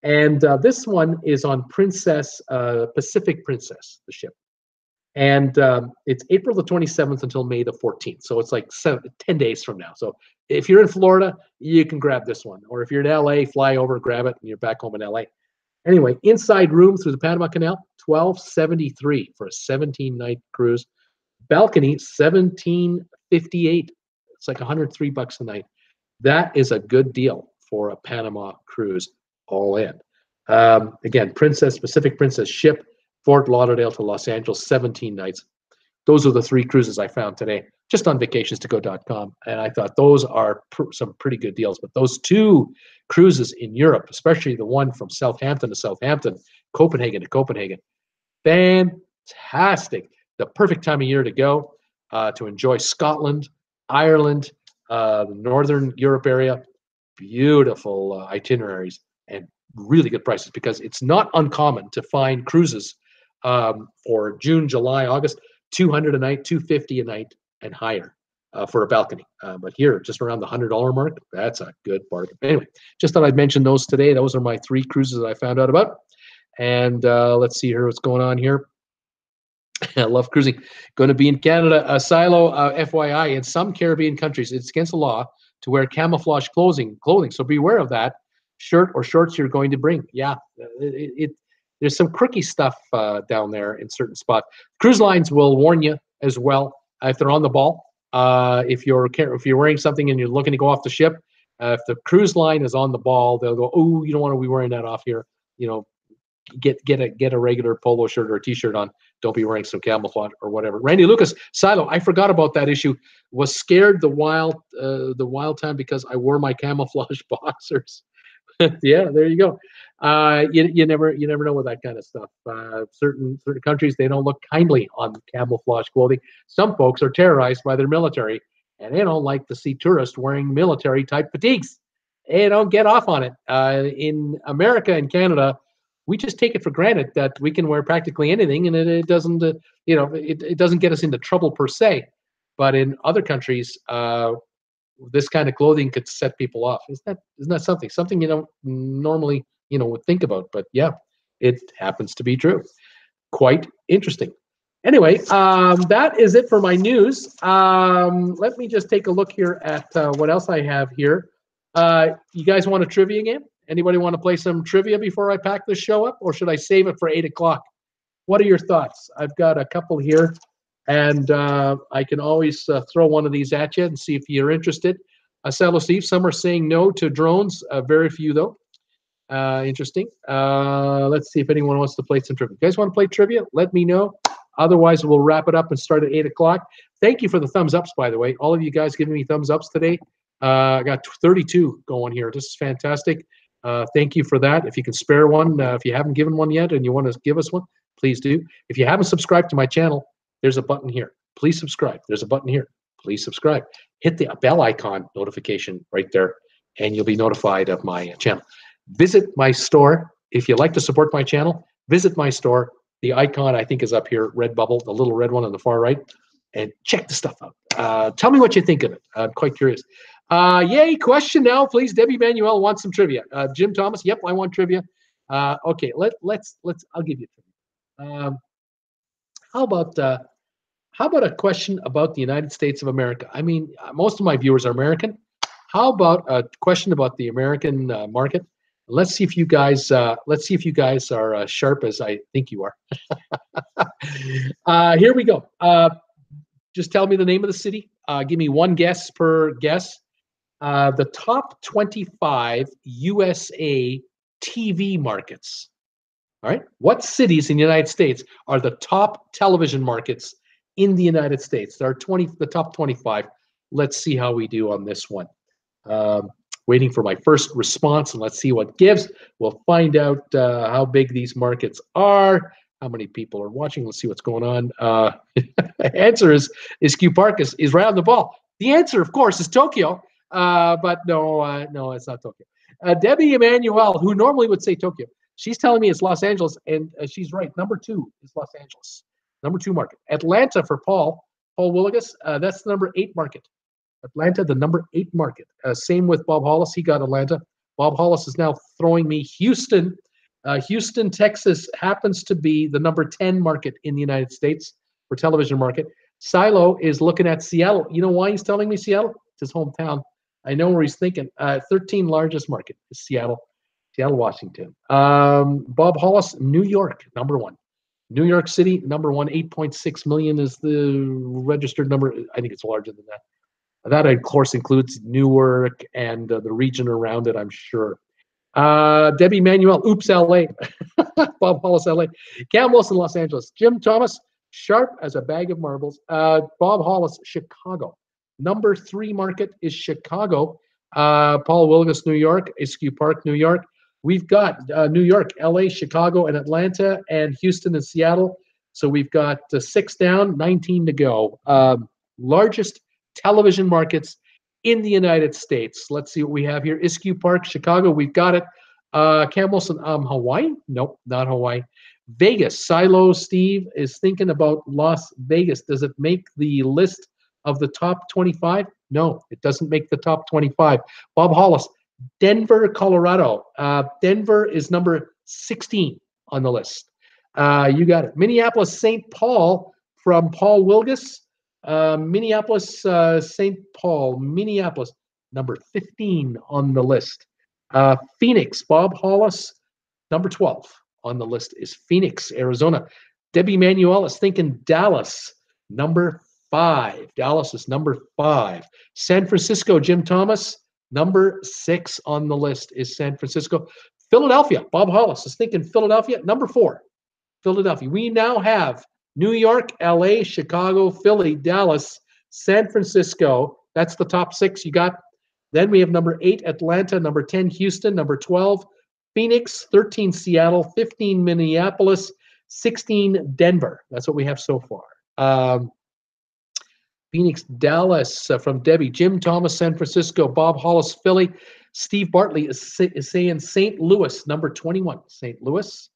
Speaker 1: And this one is on Princess, Pacific Princess, the ship. And it's April the 27th until May the 14th. So it's like 10 days from now. So if you're in Florida, you can grab this one. Or if you're in LA, fly over, grab it, and you're back home in LA. Anyway, inside room through the Panama Canal, $1,273 for a 17-night cruise. Balcony, $1,758. It's like $103 a night. That is a good deal for a Panama cruise all in. Again, Pacific Princess ship, Fort Lauderdale to Los Angeles, 17 nights. Those are the 3 cruises I found today, just on vacationstogo.com. And I thought those are some pretty good deals. But those 2 cruises in Europe, especially the one from Southampton to Southampton, Copenhagen to Copenhagen, fantastic. The perfect time of year to go to enjoy Scotland, Ireland, the Northern Europe area. Beautiful itineraries and really good prices, because it's not uncommon to find cruises for June, July, August, $200 a night, $250 a night, and higher for a balcony. But here, just around the $100 mark, that's a good bargain. Anyway, just thought I'd mention those today. Those are my 3 cruises that I found out about. And let's see here what's going on here. I love cruising. Going to be in Canada. Silo, FYI, in some Caribbean countries, it's against the law to wear camouflage clothing. So beware of that. Shirt or shorts you're going to bring. Yeah, there's some crooky stuff down there in certain spots. Cruise lines will warn you as well if they're on the ball. If you're wearing something and you're looking to go off the ship, if the cruise line is on the ball, they'll go, "Oh, you don't want to be wearing that off here. Get a regular polo shirt or a t-shirt on. don't be wearing some camouflage or whatever. Randy Lucas, Silo, I forgot about that issue. Was scared the wild time because I wore my camouflage boxers. Yeah, there you go. You never know with that kind of stuff. Certain countries, they don't look kindly on camouflage clothing. Some folks are terrorized by their military, and they don't like to see tourists wearing military type fatigues. They don't get off on it. In America and Canada, we just take it for granted that we can wear practically anything, and it doesn't it doesn't get us into trouble per se. But in other countries, this kind of clothing could set people off. Isn't that something you don't normally would think about? But yeah, it happens to be true. Quite interesting. Anyway, that is it for my news. Let me just take a look here at what else I have here. You guys want a trivia game? Anybody want to play some trivia before I pack this show up, or should I save it for 8 o'clock? What are your thoughts? I've got a couple here, and I can always throw one of these at you and see if you're interested. Salo Steve, some are saying no to drones, very few though. Interesting. Let's see if anyone wants to play some trivia. You guys want to play trivia? Let me know. Otherwise, we'll wrap it up and start at 8 o'clock. Thank you for the thumbs ups, by the way. All of you guys giving me thumbs ups today. I got 32 going here. This is fantastic. Thank you for that. If you can spare one, if you haven't given one yet and you want to give us one, please do. If you haven't subscribed to my channel, there's a button here. Please subscribe. There's a button here. Please subscribe. Hit the bell icon notification right there, and you'll be notified of my channel. Visit my store. If you'd like to support my channel, visit my store. The icon, I think, is up here, red bubble, the little red one on the far right, and check the stuff out. Tell me what you think of it. I'm quite curious. Yay, question now, please. Debbie Manuel wants some trivia. Jim Thomas, yep, I want trivia. Okay, let's. I'll give you trivia. How about a question about the United States of America? I mean, most of my viewers are American. How about a question about the American market? Let's see if you guys are sharp as I think you are. Here we go. Just tell me the name of the city. Give me one guess per guess. The top 25 USA TV markets. All right. What cities in the United States are the top television markets in the United States? There are the top 25. Let's see how we do on this one. Waiting for my first response, and let's see what gives. We'll find out how big these markets are, how many people are watching. Let's see what's going on. Answer is Q Park is right on the ball. The answer, of course, is Tokyo, but no, it's not Tokyo. Debbie Emanuel, who normally would say Tokyo, she's telling me it's Los Angeles, and she's right. Number 2 is Los Angeles. Number 2 market. Atlanta for Paul Willigas, that's the number 8 market. Atlanta, the number 8 market. Same with Bob Hollis. He got Atlanta. Bob Hollis is now throwing me Houston. Houston, Texas happens to be the number 10 market in the United States for television market. Silo is looking at Seattle. You know why he's telling me Seattle? It's his hometown. I know where he's thinking. 13 largest market is Seattle, Washington. Bob Hollis, New York, number 1. New York City, number 1. 8.6 million is the registered number. I think it's larger than that. That, of course, includes Newark and the region around it, I'm sure. Debbie Manuel, oops, LA. Bob Hollis, LA. Cam Wilson, Los Angeles. Jim Thomas, sharp as a bag of marbles. Bob Hollis, Chicago. Number 3 market is Chicago. Paul Willigas, New York. Askew Park, New York. We've got New York, LA, Chicago, and Atlanta, and Houston and Seattle. So we've got 6 down, 19 to go. Largest television markets in the United States. Let's see what we have here. Askew Park, Chicago, we've got it. Cam Wilson, Hawaii? Nope, not Hawaii. Vegas, Silo Steve is thinking about Las Vegas. Does it make the list of the top 25? No, it doesn't make the top 25. Bob Hollis, Denver, Colorado. Denver is number 16 on the list. You got it. Minneapolis, St. Paul from Paul Wilgus. Minneapolis, St. Paul, Minneapolis, number 15 on the list. Phoenix, Bob Hollis, number 12 on the list is Phoenix, Arizona. Debbie Manuel is thinking Dallas, number 5. Dallas is number 5. San Francisco, Jim Thomas, number 6 on the list is San Francisco. Philadelphia, Bob Hollis is thinking Philadelphia, number 4. Philadelphia. We now have New York, LA, Chicago, Philly, Dallas, San Francisco. That's the top 6 you got. Then we have number 8, Atlanta, number 10, Houston, number 12, Phoenix, 13, Seattle, 15, Minneapolis, 16, Denver. That's what we have so far. Phoenix, Dallas from Debbie, Jim Thomas, San Francisco, Bob Hollis, Philly. Steve Bartley is saying St. Louis, number 21, St. Louis.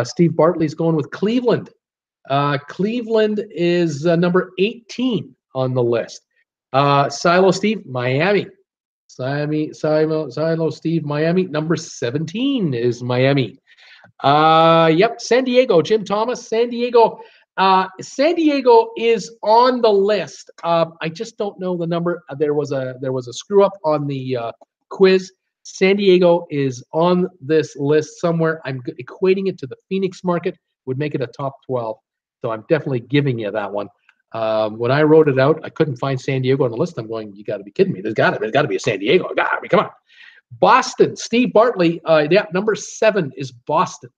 Speaker 1: Steve Bartley's going with Cleveland. Cleveland is number 18 on the list. Silo Steve, Miami. Silo Steve, Miami. Number 17 is Miami. Yep, San Diego, Jim Thomas, San Diego. San Diego is on the list. I just don't know the number. There was a screw up on the quiz. San Diego is on this list somewhere. I'm equating it to the Phoenix market, would make it a top 12. So I'm definitely giving you that one. When I wrote it out, I couldn't find San Diego on the list. I'm going, you got to be kidding me. There's got to be a San Diego. Come on. Boston, Steve Bartley. Yeah, number 7 is Boston.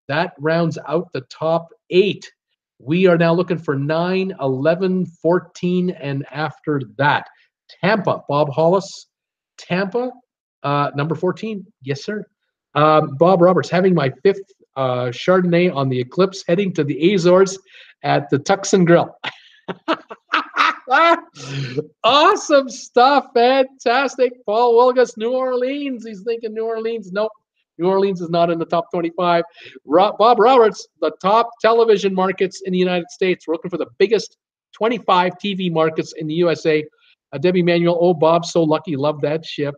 Speaker 1: That rounds out the top 8. We are now looking for 9, 11, 14, and after that. Tampa, Bob Hollis. Tampa, number 14. Yes, sir. Bob Roberts, having my 5th Chardonnay on the Eclipse, heading to the Azores at the Tucson Grill. Awesome stuff. Fantastic. Paul Wilgus, New Orleans. He's thinking New Orleans. Nope. New Orleans is not in the top 25. Bob Roberts, the top television markets in the United States. We're looking for the biggest 25 TV markets in the USA. Debbie Manuel, oh, Bob, so lucky. Love that ship.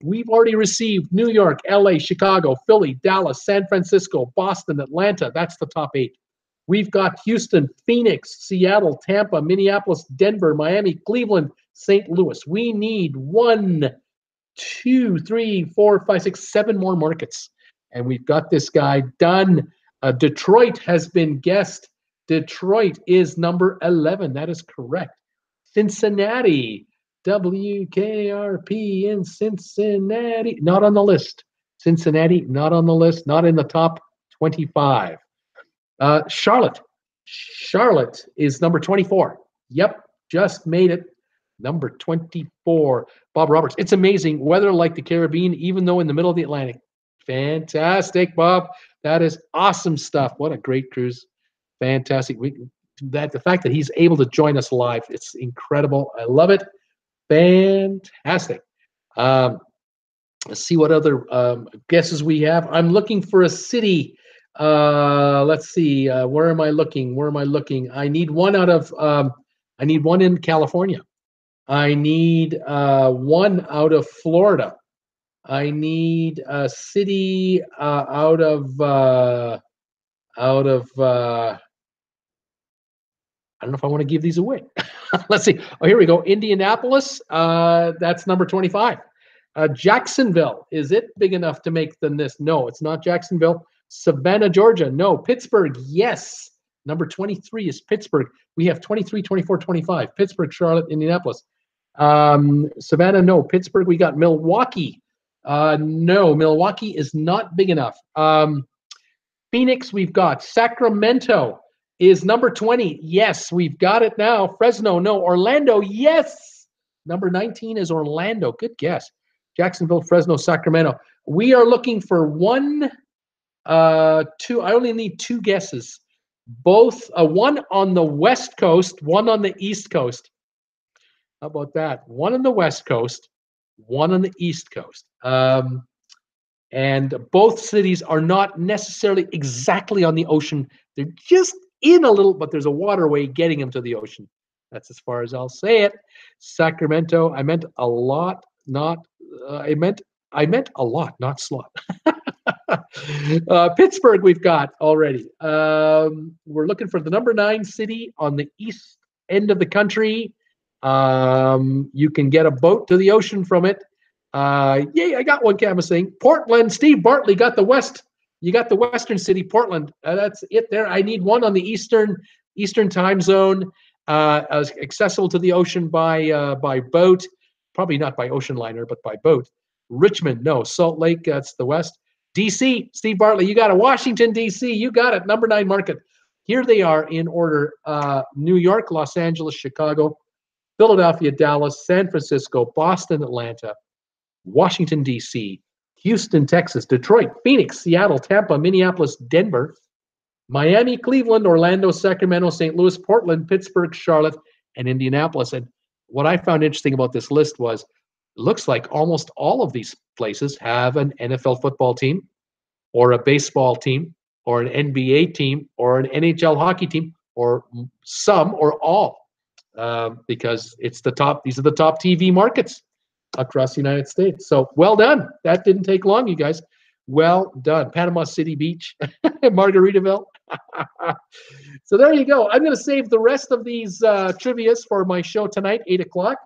Speaker 1: We've already received New York, LA, Chicago, Philly, Dallas, San Francisco, Boston, Atlanta. That's the top 8. We've got Houston, Phoenix, Seattle, Tampa, Minneapolis, Denver, Miami, Cleveland, St. Louis. We need 1, 2, 3, 4, 5, 6, 7 more markets. And we've got this guy done. Detroit has been guessed. Detroit is number 11. That is correct. Cincinnati, WKRP in Cincinnati. Not on the list. Cincinnati, not on the list. Not in the top 25. Charlotte. Charlotte is number 24. Yep, just made it. Number 24. Bob Roberts. It's amazing. Weather like the Caribbean, even though in the middle of the Atlantic. Fantastic, Bob. That is awesome stuff. What a great cruise. Fantastic. The fact that he's able to join us live, it's incredible. I love it. Fantastic. Let's see what other guesses we have. I'm looking for a city. Let's see. Where am I looking? I need one out of. I need one in California. I need one out of Florida. I need a city out of. I don't know if I want to give these away. Let's see. Oh, here we go. Indianapolis. That's number 25. Jacksonville. Is it big enough to make the list? No, it's not Jacksonville. Savannah, Georgia. No. Pittsburgh. Yes. Number 23 is Pittsburgh. We have 23, 24, 25. Pittsburgh, Charlotte, Indianapolis. Savannah, no. Pittsburgh, we got Milwaukee. No, Milwaukee is not big enough. Phoenix, we've got. Sacramento is number 20. Yes, we've got it now. Fresno, no. Orlando, yes. Number 19 is Orlando. Good guess. Jacksonville, Fresno, Sacramento. We are looking for 1, 2. I only need 2 guesses. Both, one on the West Coast, one on the East Coast. How about that? One on the West Coast, one on the East Coast. And both cities are not necessarily exactly on the ocean. They're just in a little, but there's a waterway getting them to the ocean. That's as far as I'll say it. Sacramento, I meant a lot, not, I meant a lot, not slot. Pittsburgh, we've got already. We're looking for the number 9 city on the east end of the country. You can get a boat to the ocean from it. Yay, I got one canvassing. Portland, Steve Bartley got the west. You got the western city, Portland. That's it there. I need one on the eastern time zone, accessible to the ocean by boat. Probably not by ocean liner, but by boat. Richmond, no. Salt Lake, that's the west. DC, Steve Bartley, you got it. Washington, DC, you got it. Number 9 market. Here they are in order: New York, Los Angeles, Chicago, Philadelphia, Dallas, San Francisco, Boston, Atlanta, Washington, D.C., Houston, Texas, Detroit, Phoenix, Seattle, Tampa, Minneapolis, Denver, Miami, Cleveland, Orlando, Sacramento, St. Louis, Portland, Pittsburgh, Charlotte, and Indianapolis. And what I found interesting about this list was it looks like almost all of these places have an NFL football team or a baseball team or an NBA team or an NHL hockey team or some or all because it's the top. These are the top TV markets across the United States. So well done. That didn't take long, you guys. Well done. Panama City Beach, Margaritaville. So there you go. I'm going to save the rest of these trivias for my show tonight, 8 o'clock.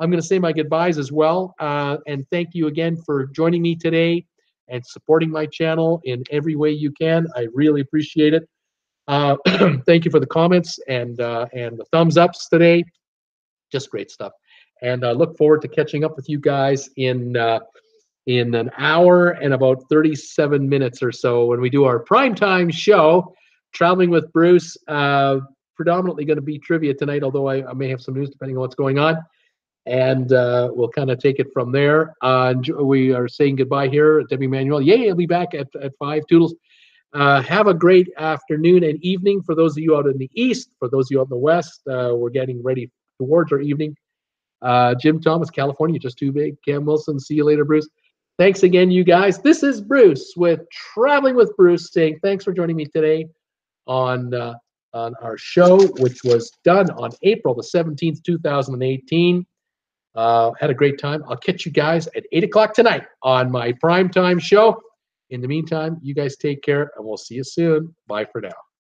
Speaker 1: I'm going to say my goodbyes as well. And thank you again for joining me today and supporting my channel in every way you can. I really appreciate it. Thank you for the comments and the thumbs ups today. Just great stuff. And I look forward to catching up with you guys in an hour and about 37 minutes or so when we do our primetime show, Traveling with Bruce. Predominantly going to be trivia tonight, although I may have some news depending on what's going on. And we'll kind of take it from there. We are saying goodbye here. Debbie Manuel, yay, I'll be back at 5. Toodles. Have a great afternoon and evening for those of you out in the east. For those of you out in the west, we're getting ready towards our evening. Jim Thomas, California, just too big. Cam Wilson, see you later, Bruce. Thanks again, you guys. This is Bruce with Traveling with Bruce saying thanks for joining me today on our show, which was done on April the 17th, 2018. Had a great time. I'll catch you guys at 8 o'clock tonight on my primetime show. In the meantime, you guys take care, and we'll see you soon. Bye for now.